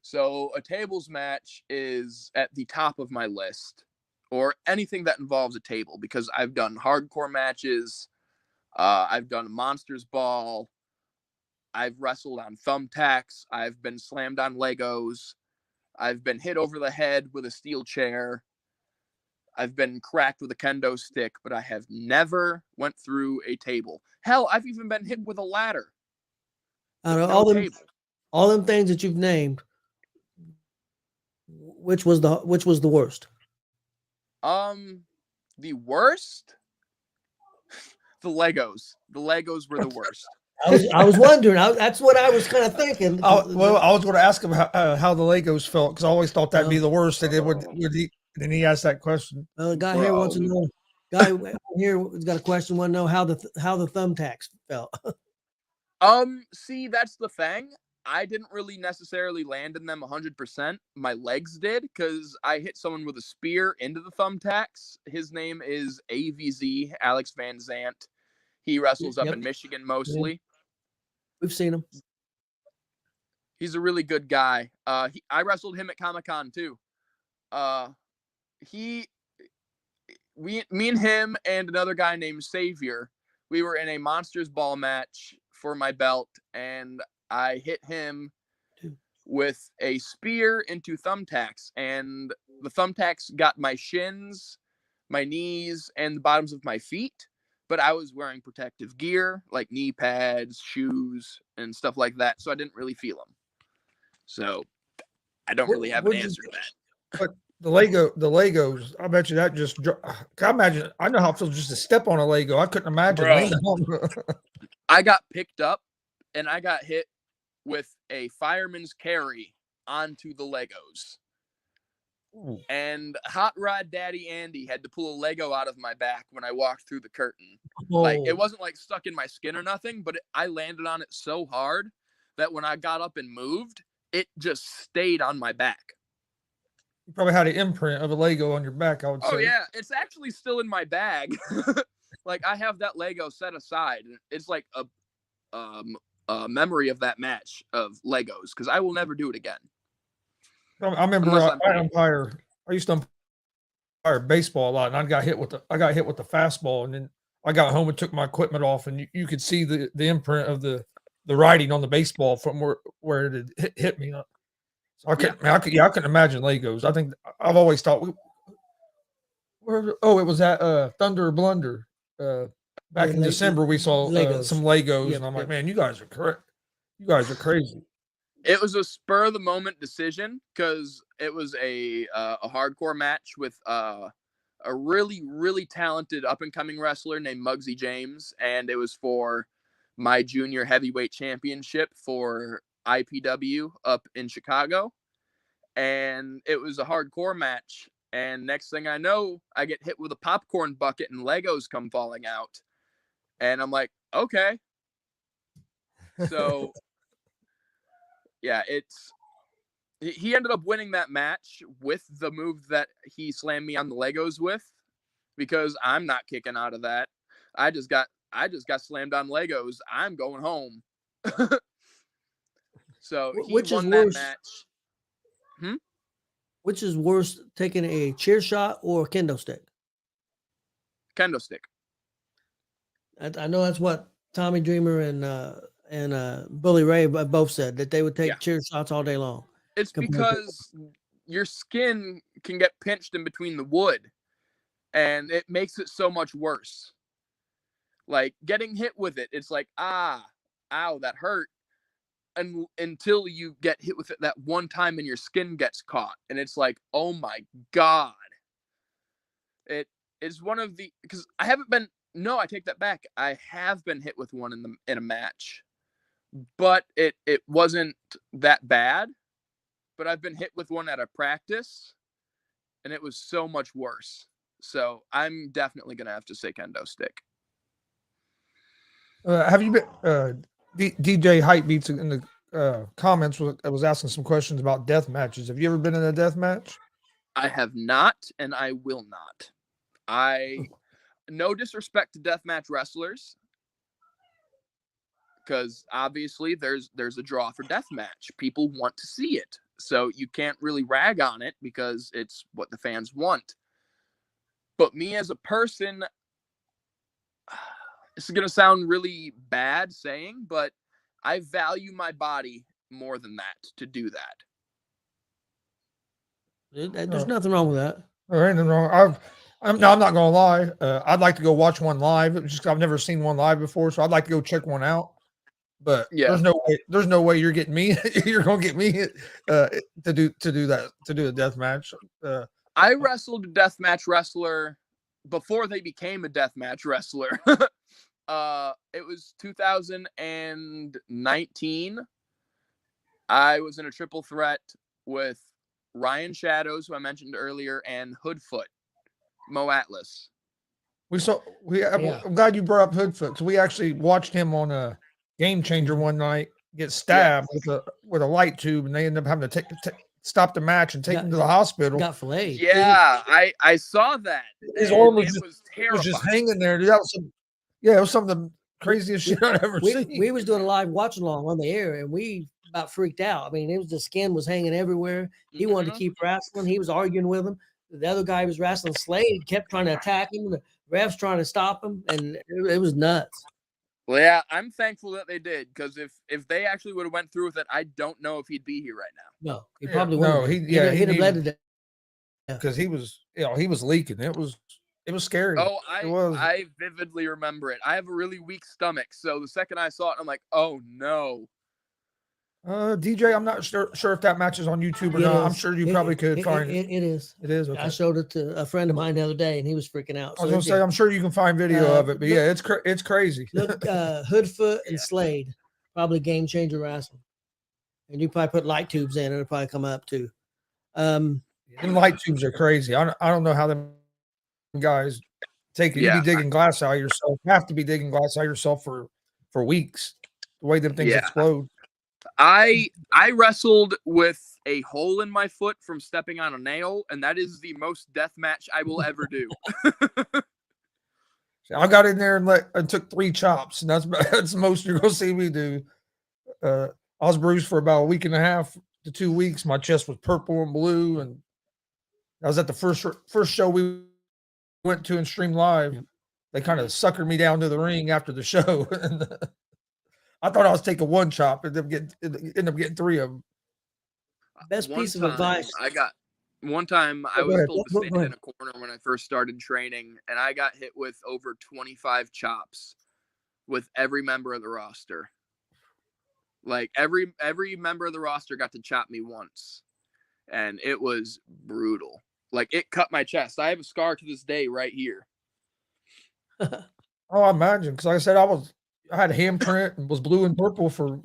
So a tables match is at the top of my list, or anything that involves a table, because I've done hardcore matches. I've done Monsters Ball. I've wrestled on thumbtacks. I've been slammed on Legos. I've been hit over the head with a steel chair. I've been cracked with a kendo stick, but I have never went through a table. Hell, I've even been hit with a ladder. Out of all them things that you've named, which was the worst? The worst? The Legos. The Legos were the worst. I was wondering. That's what I was kind of thinking. I was going to ask him how the Legos felt, because I always thought that'd be the worst. And then he asked that question. The guy here wants to know. Guy here has got a question. Want to know how the thumbtacks felt. See, that's the thing. I didn't really necessarily land in them 100%. My legs did, because I hit someone with a spear into the thumbtacks. His name is AVZ, Alex Van Zant. He wrestles up in Michigan mostly. Yeah. We've seen him. He's a really good guy. I wrestled him at Comic-Con too. Me and him and another guy named Savior, we were in a Monsters Ball match for my belt, and I hit him with a spear into thumbtacks, and the thumbtacks got my shins, my knees, and the bottoms of my feet. But I was wearing protective gear, like knee pads, shoes, and stuff like that, so I didn't really feel them. So I don't really have an answer to that. But the Legos, I bet you that just, I know how it feels just to step on a Lego. I couldn't imagine. I got picked up and I got hit with a fireman's carry onto the Legos. Ooh. And Hot Rod Daddy Andy had to pull a Lego out of my back when I walked through the curtain. Oh. Like, it wasn't like stuck in my skin or nothing, but I landed on it so hard that when I got up and moved, it just stayed on my back. You probably had an imprint of a Lego on your back, I would say. Oh, yeah. It's actually still in my bag. Like, I have that Lego set aside. It's like a memory of that match of Legos, because I will never do it again. I remember I used to umpire baseball a lot, and I got hit with the fastball, and then I got home and took my equipment off, and you could see the imprint of the writing on the baseball from where it had hit me. So I couldn't imagine Legos. I think I've always thought it was at Thunder or Blunder back in December. We saw some Legos, and I'm like, man, you guys are correct. You guys are crazy. It was a spur of the moment decision, because it was a hardcore match with a really, really talented up and coming wrestler named Muggsy James, and it was for my junior heavyweight championship for IPW up in Chicago. and it was a hardcore match. And next thing I know, I get hit with a popcorn bucket and Legos come falling out. And I'm like, okay. So, yeah, he ended up winning that match with the move that he slammed me on the Legos with, because I'm not kicking out of that. I just got slammed on Legos. I'm going home. So he Which won is that worse? match. Which is worse, taking a chair shot or a kendo stick? Kendo stick. I know that's what Tommy Dreamer and Bully Ray both said, that they would take chair shots all day long. It's because your skin can get pinched in between the wood, and it makes it so much worse. Like getting hit with it, it's like, ow, that hurt. And until you get hit with it that one time and your skin gets caught, and it's like, oh my God. It is one of the, because I haven't been, no, I take that back. I have been hit with one in a match, but it wasn't that bad. But I've been hit with one at a practice, and it was so much worse. So I'm definitely gonna have to say kendo stick. Have you been? DJ Hype Beats in the comments was asking some questions about death matches. Have you ever been in a death match? I have not, and I will not. No disrespect to deathmatch wrestlers, because obviously there's a draw for deathmatch. People want to see it, so you can't really rag on it because it's what the fans want. But me as a person, this is gonna sound really bad saying, but I value my body more than that to do that. There's nothing wrong with that. There ain't nothing wrong. I'm not gonna lie. I'd like to go watch one live. Just I've never seen one live before, so I'd like to go check one out. But there's no way you're getting me. You're gonna get me to do a death match. I wrestled a deathmatch wrestler before they became a deathmatch wrestler. It was 2019. I was in a triple threat with Ryan Shadows, who I mentioned earlier, and Hoodfoot, Mo Atlas. I'm glad you brought up Hoodfoot, because we actually watched him on a Game Changer one night get stabbed with a light tube, and they ended up having to stop the match and take him to the hospital. Got filleted. Yeah, I saw that. His arm was terrifying. Was just hanging there. Dude, it was some of the craziest shit I've ever seen. We was doing a live watch along on the air, and we about freaked out. I mean, the skin was hanging everywhere. He wanted to keep wrestling. He was arguing with him. The other guy was wrestling, Slade, kept trying to attack him. The refs trying to stop him, and it was nuts. Well, yeah, I'm thankful that they did, because if they actually would have went through with it, I don't know if he'd be here right now. No, he probably wouldn't. No, he'd have bled to death because he was leaking. It was scary. Oh, I vividly remember it. I have a really weak stomach, so the second I saw it, I'm like, oh no. DJ, I'm not sure if that match is on YouTube or not. I'm sure you probably could find it. It is. It is. Okay. I showed it to a friend of mine the other day, and he was freaking out. I was gonna say, I'm sure you can find video of it, but yeah, it's crazy. Look, Hoodfoot and Slade, probably Game Changer wrestling, and you probably put light tubes in, and it'll probably come up too. Them light tubes are crazy. I don't know how them guys take it. You be digging glass out of yourself. You have to be digging glass out of yourself for weeks. The way them things explode. I wrestled with a hole in my foot from stepping on a nail, and that is the most death match I will ever do. I got in there and took 3 chops, and that's the most you're gonna see me do. I was bruised for about a week and a half to 2 weeks. My chest was purple and blue, and I was at the first show we went to in Stream Live. Yep. They kind of suckered me down to the ring after the show. And I thought I was taking 1 chop, and ended up getting 3 of them. Best piece of advice one time I was told to stand in a corner when I first started training, and I got hit with over 25 chops with every member of the roster. Like every member of the roster got to chop me once, and it was brutal. Like it cut my chest. I have a scar to this day right here. Oh, I imagine, because like I said, I had a handprint and was blue and purple for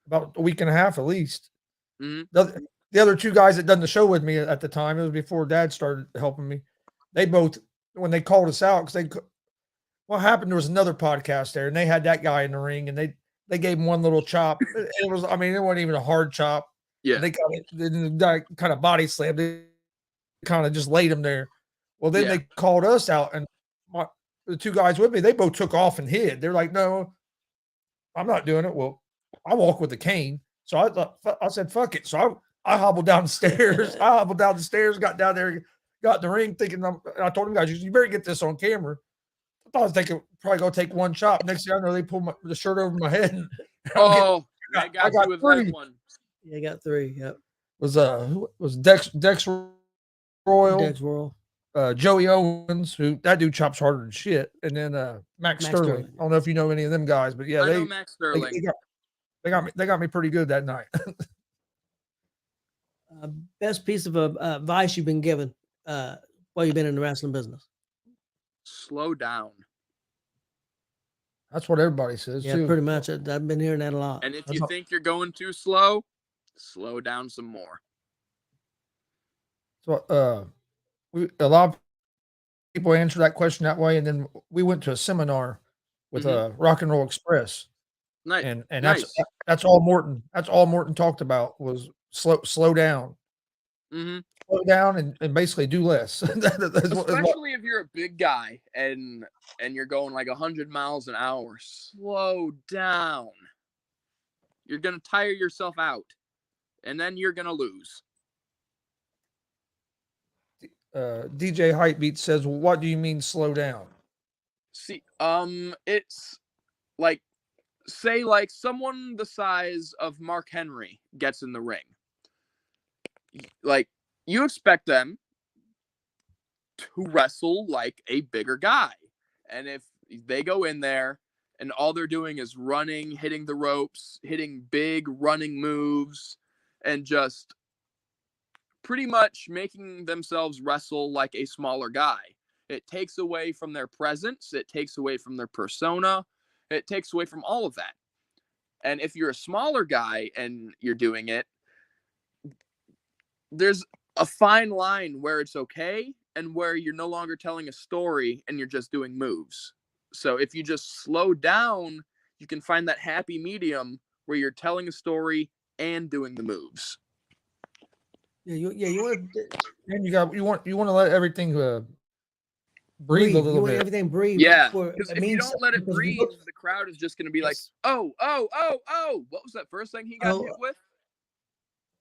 about a week and a half at least. Mm-hmm. The the other two guys that done the show with me at the time, it was before Dad started helping me. They both, when they called us out, because what happened, there was another podcast there, and they had that guy in the ring, and they gave him one little chop. It was, I mean, it wasn't even a hard chop. Yeah. They kind of body slammed. They kind of just laid him there. Well, then they called us out, and the two guys with me, they both took off and hid. They're like, "No, I'm not doing it." Well, I walk with a cane, so I said, "Fuck it." So I hobbled down the stairs. Got down there, got in the ring, thinking. I told them guys, "You better get this on camera." I thought I was thinking probably gonna take one chop. Next thing I know, they pulled the shirt over my head. And I got you with that one. Yeah, got 3. Yep. Who was Dex Royal? Dex Royal. Joey Owens, who that dude chops harder than shit, and then Max Sterling. I don't know if you know any of them guys, but yeah, I know Max Sterling. They got me pretty good that night. Best piece of advice you've been given while you've been in the wrestling business? Slow down. That's what everybody says. Yeah, too. pretty much. I've been hearing that a lot. And if you think you're going too slow, slow down some more. So a lot of people answer that question that way, and then we went to a seminar with Rock and Roll Express. Nice. And nice. that's all Morton. That's all Morton talked about was slow down. Mm-hmm. Slow down and basically do less. Especially if you're a big guy and you're going like 100 miles an hour. Slow down. You're gonna tire yourself out, and then you're gonna lose. DJ Hypebeat says, well, "What do you mean slow down?" See, it's like, say like someone the size of Mark Henry gets in the ring. Like, you expect them to wrestle like a bigger guy. And if they go in there and all they're doing is running, hitting the ropes, hitting big running moves, and just pretty much making themselves wrestle like a smaller guy, it takes away from their presence. It takes away from their persona. It takes away from all of that. And if you're a smaller guy and you're doing it, there's a fine line where it's okay and where you're no longer telling a story and you're just doing moves. So if you just slow down, you can find that happy medium where you're telling a story and doing the moves. You want to, and you want to let everything breathe a little you want bit. everything breathe. Yeah, because if you don't let it breathe, the crowd is just going to be like, oh. What was that first thing he got hit with?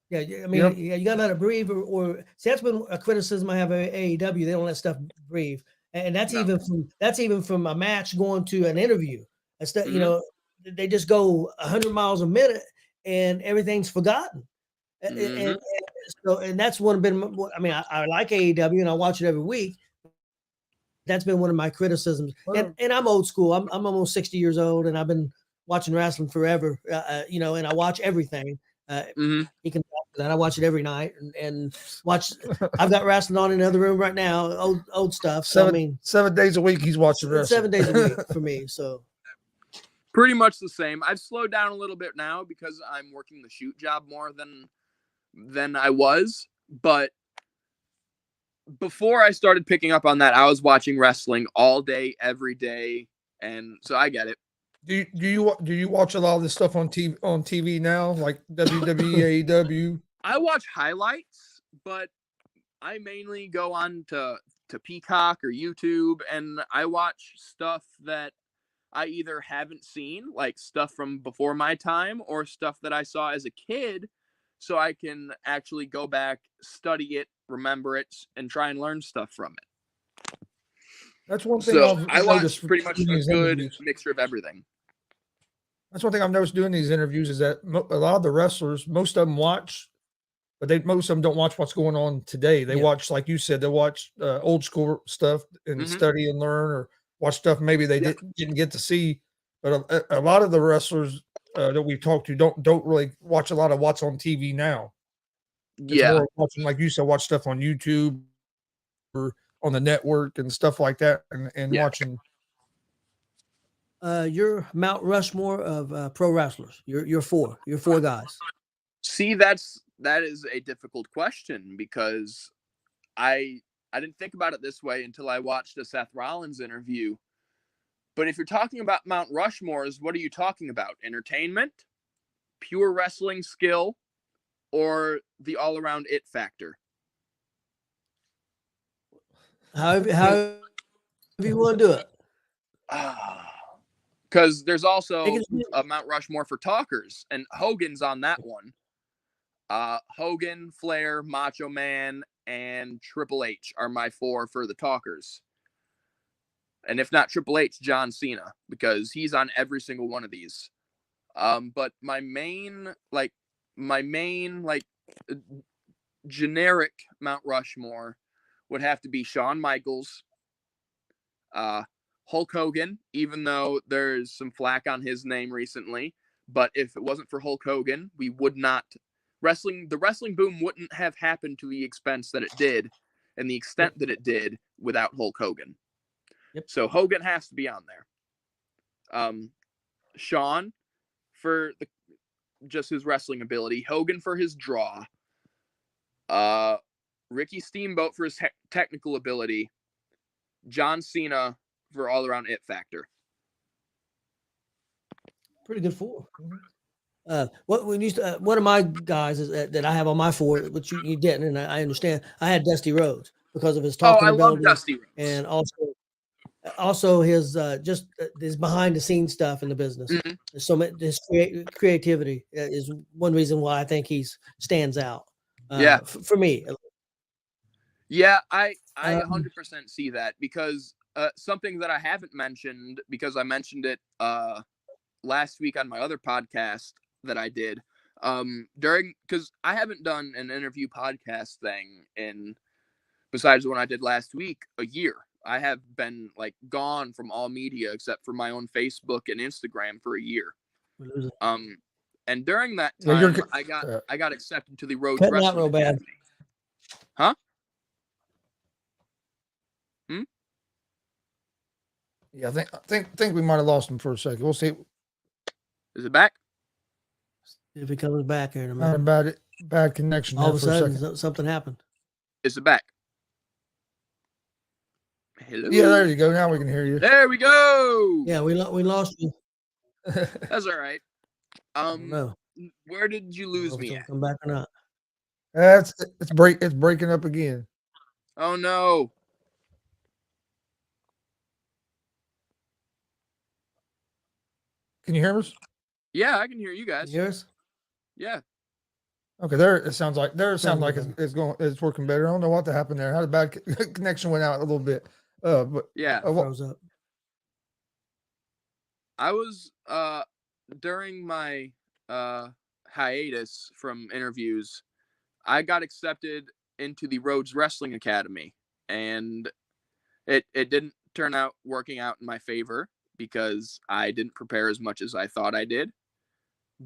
Yeah, I mean, you got to let it breathe. Or see, that's been a criticism I have of AEW. They don't let stuff breathe, and that's even from a match going to an interview. Instead, you know, they just go 100 miles a minute, and everything's forgotten. And that's one been. I mean, I like AEW, and I watch it every week. That's been one of my criticisms. And I'm old school. I'm almost 60 years old, and I've been watching wrestling forever. You know, and I watch everything. He can talk to that. I watch it every night and watch. I've got wrestling on in the other room right now, old stuff. So 7 days a week he's watching wrestling. 7 days a week for me. So pretty much the same. I've slowed down a little bit now because I'm working the shoot job more than I was. But before I started picking up on that, I was watching wrestling all day, every day, and so I get it. Do you watch a lot of this stuff on TV now, like WWE, AEW? I watch highlights, but I mainly go on to Peacock or YouTube, and I watch stuff that I either haven't seen, like stuff from before my time, or stuff that I saw as a kid, so I can actually go back, study it, remember it, and try and learn stuff from it. That's one thing. So I watch pretty much a good mixture of everything. That's one thing I've noticed doing these interviews is that a lot of the wrestlers, most of them watch, but most of them don't watch what's going on today. They watch, like you said, they watch old school stuff and study and learn, or watch stuff maybe they didn't get to see. But a lot of the wrestlers that we've talked to don't really watch a lot of what's on TV now. It's more watching, like you said, watch stuff on YouTube or on the network and stuff like that, and watching. You're Mount Rushmore of pro wrestlers. You're four guys. See, that's that is a difficult question because I didn't think about it this way until I watched a Seth Rollins interview. But if you're talking about Mount Rushmores, what are you talking about? Entertainment, pure wrestling skill, or the all-around it factor? However you want to do it. Because there's also a Mount Rushmore for talkers, and Hogan's on that one. Hogan, Flair, Macho Man, and Triple H are my 4 for the talkers. And if not Triple H, John Cena, because he's on every single one of these. But my main generic Mount Rushmore would have to be Shawn Michaels, Hulk Hogan, even though there's some flack on his name recently. But if it wasn't for Hulk Hogan, we would not the wrestling boom wouldn't have happened to the expense that it did and the extent that it did without Hulk Hogan. Yep. So Hogan has to be on there. Shawn for just his wrestling ability, Hogan for his draw, Ricky Steamboat for his technical ability, John Cena for all-around it factor. Pretty good 4. One of my guys is that I have on my 4, which you didn't, and I understand. I had Dusty Rhodes because of his talking ability, love Dusty Rhodes. And also his just his behind the scenes stuff in the business. Mm-hmm. So his creativity is one reason why I think he stands out. For me. Yeah, I 100% see that because something that I haven't mentioned, because I mentioned it last week on my other podcast that I did because I haven't done an interview podcast thing besides the one I did last week, a year. I have been gone from all media except for my own Facebook and Instagram for a year. And during that time, I got accepted to the Rhodes Wrestling Academy. Huh? Yeah, I think we might have lost him for a second. We'll see. Is it back? If he comes back here in a minute. Bad connection. All of a sudden, something happened. Is it back? Hello? Yeah, there you go. Now we can hear you. There we go. Yeah, we lost you. That's all right. No. Where did you lose me at? Come back or not? It's breaking up again. Oh no. Can you hear us? Yeah, I can hear you guys. You hear us? Yeah. Okay, it sounds like it's working better. I don't know what happened there. How the bad connection went out a little bit. But yeah, froze up. I was during my hiatus from interviews, I got accepted into the Rhodes Wrestling Academy, and it didn't turn out working out in my favor because I didn't prepare as much as I thought I did.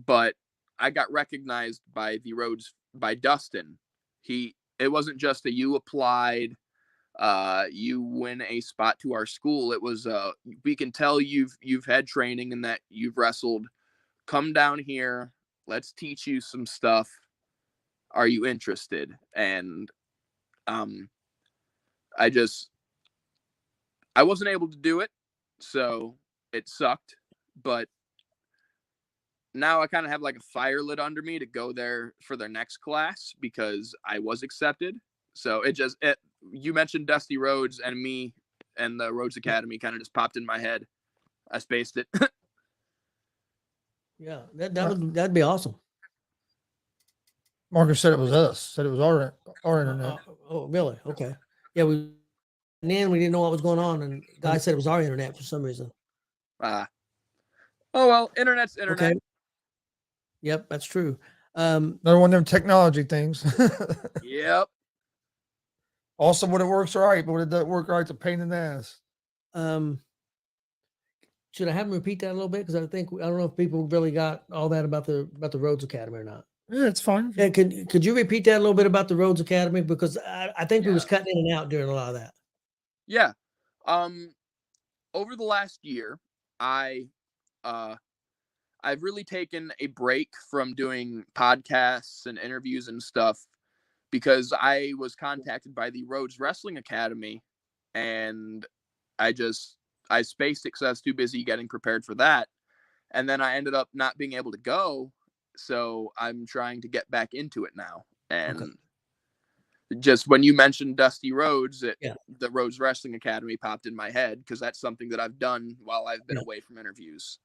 But I got recognized by the Rhodes by Dustin. It wasn't just you applied, you win a spot to our school. It was we can tell you've had training and that you've wrestled. Come down here. Let's teach you some stuff. Are you interested? And I wasn't able to do it, so it sucked. But now I kind of have a fire lit under me to go there for their next class because I was accepted. So you mentioned Dusty Rhodes, and me and the Rhodes Academy kind of just popped in my head. I spaced it. Yeah, that'd be awesome. Marcus said it was us. Said it was our internet. Oh, really? Okay. Yeah, we didn't know what was going on, and the guy said it was our internet for some reason. Oh well, internet's internet. Okay. Yep, that's true. Another one of them technology things. Yep. Also, when it works right, but when it doesn't work right, it's a pain in the ass. Should I have him repeat that a little bit? Because I don't know if people really got all that about the Rhodes Academy or not. Yeah, it's fine. Yeah, could you repeat that a little bit about the Rhodes Academy? Because I think we was cutting in and out during a lot of that. Yeah. Over the last year, I I've really taken a break from doing podcasts and interviews and stuff because I was contacted by the Rhodes Wrestling Academy, and I spaced it because I was too busy getting prepared for that. And then I ended up not being able to go. So I'm trying to get back into it now. And just when you mentioned Dusty Rhodes, the Rhodes Wrestling Academy popped in my head because that's something that I've done while I've been away from interviews.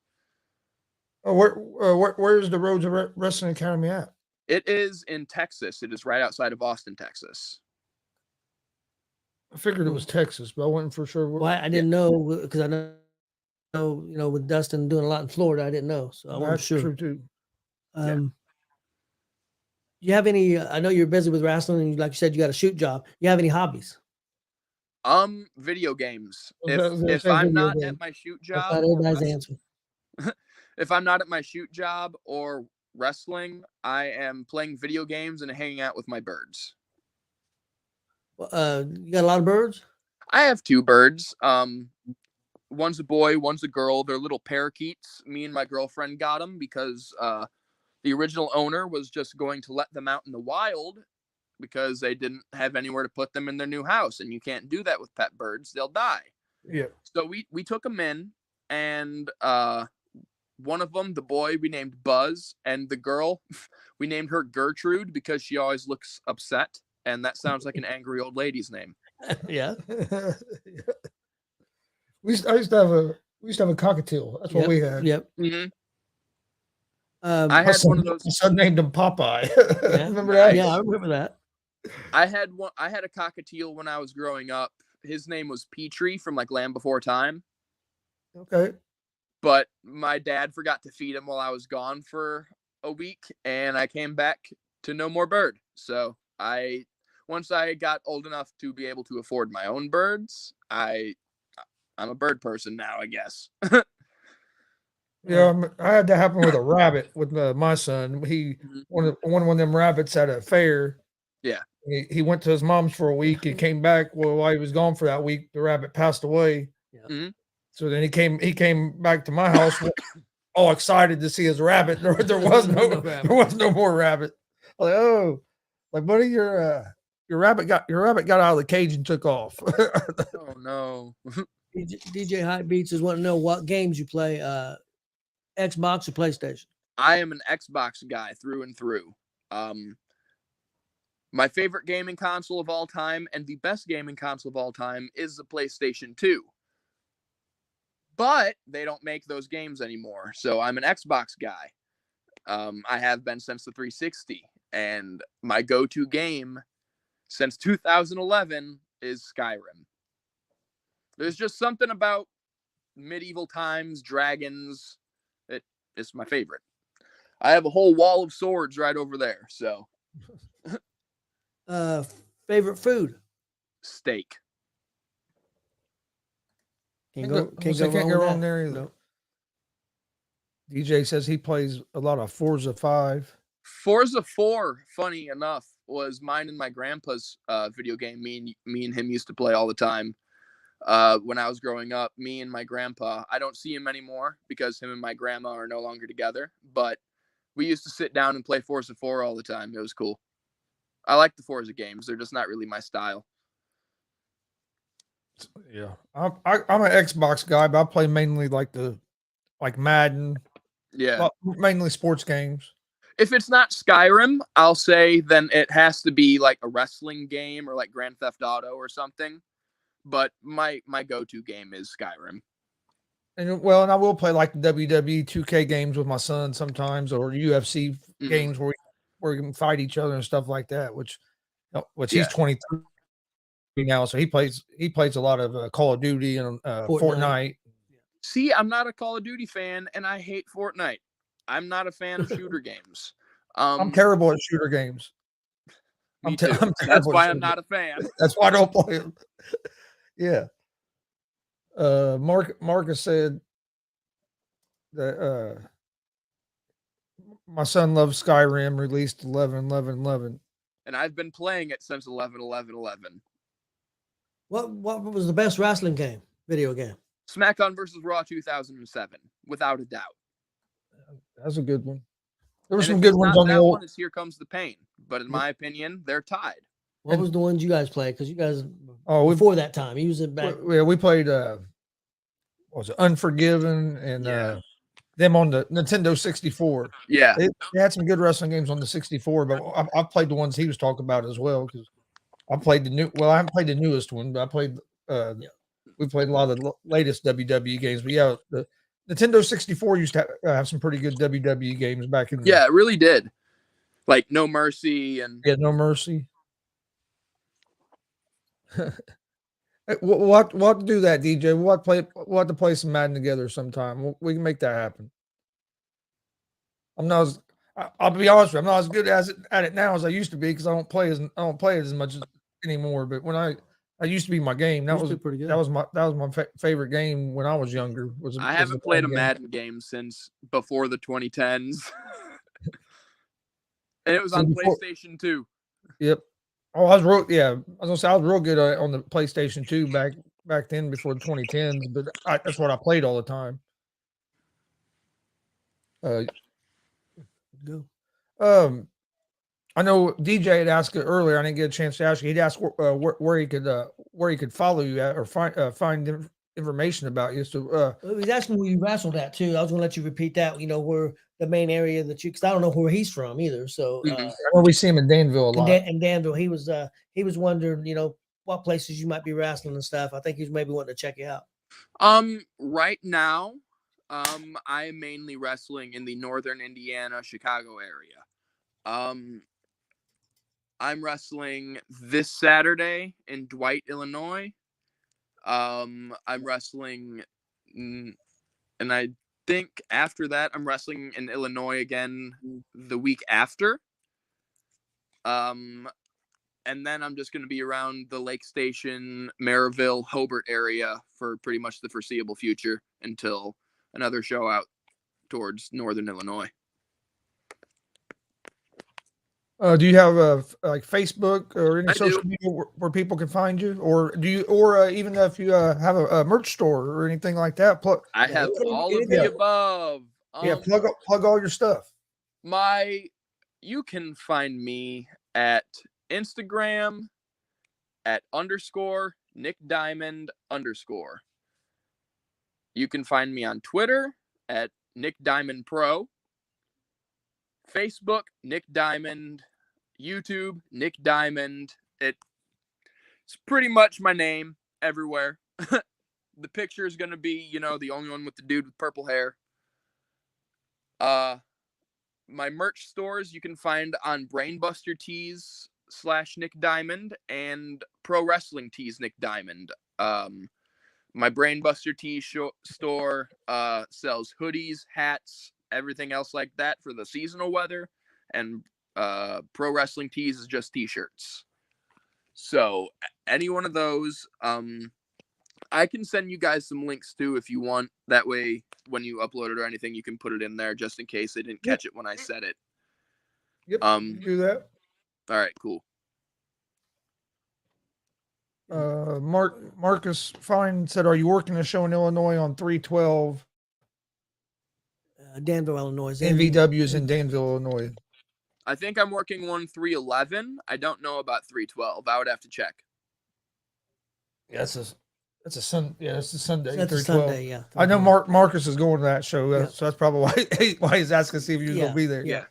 Where's the Rhodes Wrestling Academy at? It is in Texas. It is right outside of Austin, Texas. I figured it was Texas, but I wasn't for sure. Well, I didn't know because I know, with Dustin doing a lot in Florida, I didn't know. So I wasn't sure. True too. You have any, I know you're busy with wrestling and like you said, you got a shoot job. You have any hobbies? Video games. If I'm not at my shoot job, if I'm not at my shoot job or wrestling, I am playing video games and hanging out with my birds. You got a lot of birds? I have 2 birds. One's a boy, one's a girl. They're little parakeets. Me and my girlfriend got them because the original owner was just going to let them out in the wild because they didn't have anywhere to put them in their new house. And you can't do that with pet birds. They'll die. Yeah. So we took them in, and one of them, the boy, we named Buzz, and the girl, we named her Gertrude because she always looks upset. And that sounds like an angry old lady's name. Yeah. We used to have a cockatiel. That's what we had. Yep. Mm-hmm. I had one of those. My son named him Popeye. Yeah. Remember that? Yeah, I remember that. I had a cockatiel when I was growing up. His name was Petrie from like Land Before Time. Okay. But my dad forgot to feed him while I was gone for a week, and I came back to no more bird. So once I got old enough to be able to afford my own birds, I'm a bird person now, I guess. Yeah, I had that happen with a rabbit with my son. He one of them rabbits at a fair. Yeah. He went to his mom's for a week and came back. Well, while he was gone for that week, the rabbit passed away. Yeah. Mm-hmm. So then he came back to my house all excited to see his rabbit. There was no more rabbit. I'm like, oh, like buddy, your rabbit got out of the cage and took off. Oh no. DJ Hype Beats is wanting to know what games you play, Xbox or PlayStation. I am an Xbox guy through and through. My favorite gaming console of all time and the best gaming console of all time is the PlayStation 2. But they don't make those games anymore, so I'm an Xbox guy. I have been since the 360, and my go-to game since 2011 is Skyrim. There's just something about medieval times, dragons. It's my favorite. I have a whole wall of swords right over there. So, favorite food? Steak. Can't go wrong there either. No. DJ says he plays a lot of Forza 5. Forza 4, funny enough, was mine and my grandpa's video game. Me and him used to play all the time. When I was growing up, me and my grandpa, I don't see him anymore because him and my grandma are no longer together, but we used to sit down and play Forza 4 all the time. It was cool. I like the Forza games. They're just not really my style. Yeah. I'm an Xbox guy, but I play mainly like Madden. Yeah. Mainly sports games. If it's not Skyrim, I'll say then it has to be like a wrestling game or like Grand Theft Auto or something. But my go-to game is Skyrim. And I will play like the WWE 2K games with my son sometimes, or UFC games where we can fight each other and stuff like that. Which he's 23 now, so he plays a lot of Call of Duty and Fortnite. See, I'm not a Call of Duty fan, and I hate Fortnite. I'm not a fan of shooter games. I'm terrible at shooter games. Me too. That's why I'm not a fan. That's why I don't play them. Yeah. Marcus said that my son loves Skyrim, released 11/11/11. And I've been playing it since 11/11/11. What was the best wrestling video game? SmackDown vs. Raw 2007, without a doubt. That's a good one. There were And some if good it's ones not on the that old. one, it's Here Comes the Pain. But in my opinion, they're tied. What was the ones you guys played? Because you guys before that time, you was it back. We played what was it, Unforgiven and them on the Nintendo 64. Yeah. They had some good wrestling games on the 64, but I've played the ones he was talking about as well because I played the new. Well, I haven't played the newest one, but I played. We played a lot of the latest WWE games. But yeah, the Nintendo 64 used to have some pretty good WWE games back in. Yeah, it really did. Like No Mercy and No Mercy. We'll have to do that, DJ. We'll have to play some Madden together sometime. We can make that happen. I'm not as I'll be honest with you, I'm not as good at it now as I used to be because I don't play it as much anymore. But when I used to be my game. That was pretty good. That was my favorite game when I was younger. I haven't played a Madden game since before the 2010s, and it was on PlayStation 2. Yep. Oh, I was gonna say I was real good on the PlayStation 2 back then before the 2010s. But that's what I played all the time. Go. I know DJ had asked it earlier. I didn't get a chance to ask you. He'd asked where he could follow you at or find information about you. So he's asking where you wrestled at too. I was going to let you repeat that. You know where the main area that because I don't know where he's from either. So I know we see him in Danville a lot. In Danville, he was wondering what places you might be wrestling and stuff. I think he's maybe wanting to check you out. Right now, I am mainly wrestling in the northern Indiana, Chicago area. I'm wrestling this Saturday in Dwight, Illinois. I'm wrestling, and I think after that, I'm wrestling in Illinois again the week after. And then I'm just going to be around the Lake Station, Maryville, Hobart area for pretty much the foreseeable future until another show out towards northern Illinois. Do you have like Facebook or any social media where people can find you, or do you, or even if you have a merch store or anything like that? I have all of the above. Plug all your stuff. You can find me at Instagram at _Nick Diamond _. You can find me on Twitter at Nick Diamond Pro. Facebook, Nick Diamond. YouTube, Nick Diamond. It's pretty much my name everywhere. The picture is going to be, the only one with the dude with purple hair. My merch stores you can find on Brainbuster Tees /Nick Diamond and Pro Wrestling Tees Nick Diamond. My Brainbuster Tees store sells hoodies, hats, everything else like that for the seasonal weather, and Pro Wrestling Tees is just t-shirts. So any one of those, I can send you guys some links too if you want. That way, when you upload it or anything, you can put it in there just in case they didn't catch it when I said it. Yep. Do that. All right, cool. Marcus Fine said, "Are you working a show in Illinois on 3/12?" Danville, Illinois. NVW is in Danville, Illinois. I think I'm working on 3/11. I don't know about 3/12. I would have to check. Yeah, that's a Sunday. Yeah, that's a Sunday. That's a Sunday. Yeah, I know Marcus is going to that show, so that's probably why he's asking to see if you're going to be there. Yeah,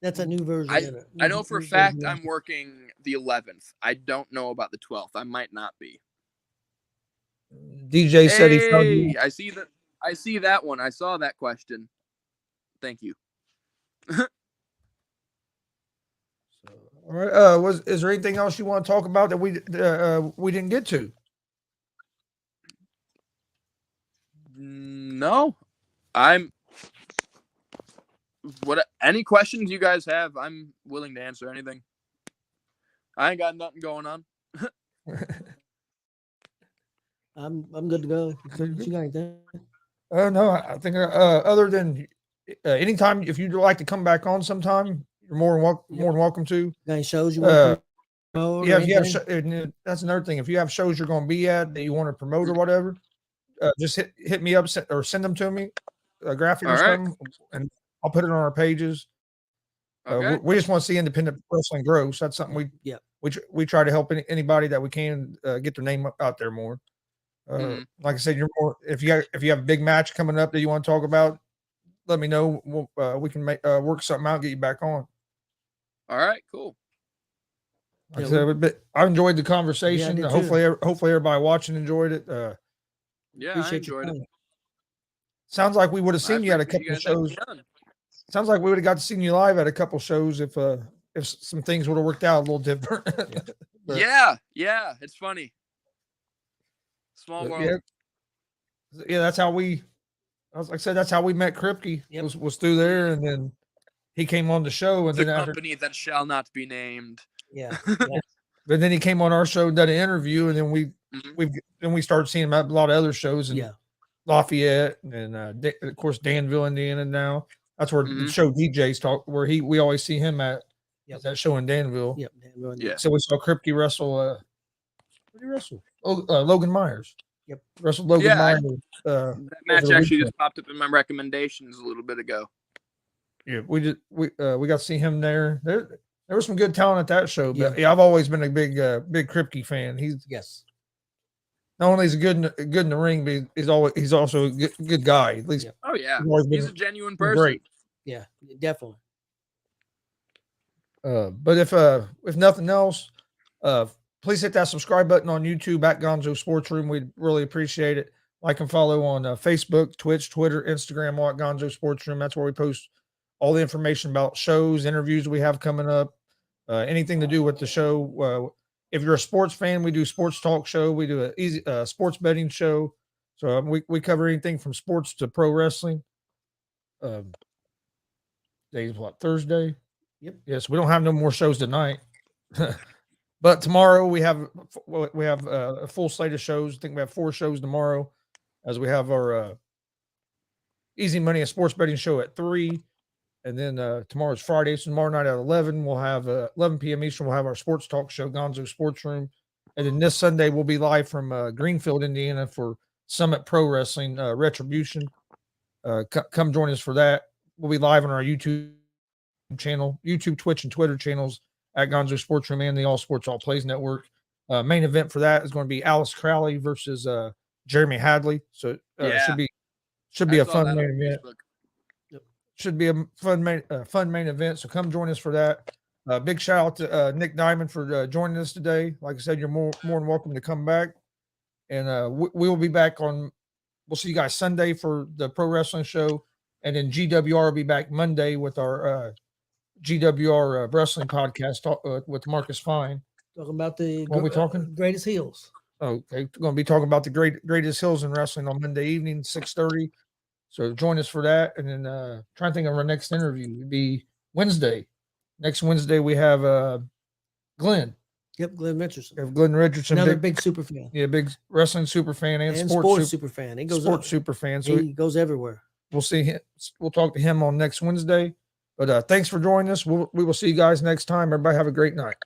that's a new version. I know for a fact I'm working the 11th. I don't know about the 12th. I might not be. DJ said he found you. I see that one. I saw that question. Thank you. All right. Is there anything else you want to talk about that we didn't get to? No. Any questions you guys have, I'm willing to answer anything. I ain't got nothing going on. I'm good to go. You got anything? No, I think other than anytime if you'd like to come back on sometime, you're more than welcome to. Got any shows you want to promote? Yeah, if you have that's another thing. If you have shows you're going to be at that you want to promote or whatever, just hit me up or send them to me. a graphic All or right. something, and I'll put it on our pages. Okay. We just want to see independent wrestling grow. So that's something we try to help anybody that we can get their name out there more. Like I said, you're more if you have a big match coming up that you want to talk about, let me know. We can work something out, get you back on. All right, cool. Like I said, I enjoyed the conversation. Yeah, hopefully everybody watching enjoyed it. Yeah, Appreciate I enjoyed it. Sounds like we would have seen you at a couple of shows. Sounds like we would have got to see you live at a couple of shows if some things would have worked out a little different. Yeah, it's funny. Small world. Yeah, that's how like I said, that's how we met Kripke. Was through there, and then he came on the show, and the then company that shall not be named. Yeah. But then he came on our show, did an interview, and then we started seeing him at a lot of other shows in Lafayette and of course Danville, Indiana. Now that's where the show DJs talk. Where we always see him at that show in Danville. Yep, Danville. Yeah. So we saw Kripke wrestle. Where did he wrestle? Logan Myers. Yep. Wrestled Logan Myers. That match actually just popped up in my recommendations a little bit ago. Yeah, we got to see him there. There was some good talent at that show, but I've always been a big Kripke fan. He's not only is he good in the ring, but he's also a good guy. At least, oh yeah, he's a genuine person. Great. Yeah, definitely. But if nothing else, please hit that subscribe button on YouTube at GonzoSportsRoom. We'd really appreciate it. Like and follow on Facebook, Twitch, Twitter, Instagram, all at GonzoSportsRoom. That's where we post all the information about shows, interviews we have coming up, anything to do with the show. If you're a sports fan, we do sports talk show. We do a easy sports betting show. So we cover anything from sports to pro wrestling. Today's what, Thursday? Yep. Yes, we don't have no more shows tonight. But tomorrow we have a full slate of shows. I think we have 4 shows tomorrow, as we have our Easy Money and Sports Betting show at 3. And then tomorrow's Friday, so tomorrow night at 11, we'll have 11 p.m. Eastern, we'll have our sports talk show, Gonzo's Sports Room. And then this Sunday, we'll be live from Greenfield, Indiana for Summit Pro Wrestling Retribution. Come join us for that. We'll be live on our YouTube channel, YouTube, Twitch, and Twitter channels at Gonzo's Sports Room and the All Sports All Plays Network. Main event for that is going to be Alice Crowley versus Jeremy Hadley. So should be a fun main event. Should be a fun main event. So come join us for that. Big shout out to Nick Diamond for joining us today. Like I said, you're more than welcome to come back. And we will be back on. We'll see you guys Sunday for the pro wrestling show, and then G.W.R. will be back Monday with our G.W.R. Wrestling podcast with Marcus Fine. Talking about the what are we talking? Greatest heels. Okay, we're going to be talking about the greatest heels in wrestling on Monday evening, 6:30. So join us for that. And then trying to think of our next interview. It'd be Wednesday. Next Wednesday, we have Glenn. Yep, Glenn Richardson. We have Glenn Richardson. Another big super fan. Yeah, big wrestling super fan and sports super fan. He goes sports super fan. So he goes everywhere. We'll see him. We'll talk to him on next Wednesday. But thanks for joining us. We will see you guys next time. Everybody have a great night.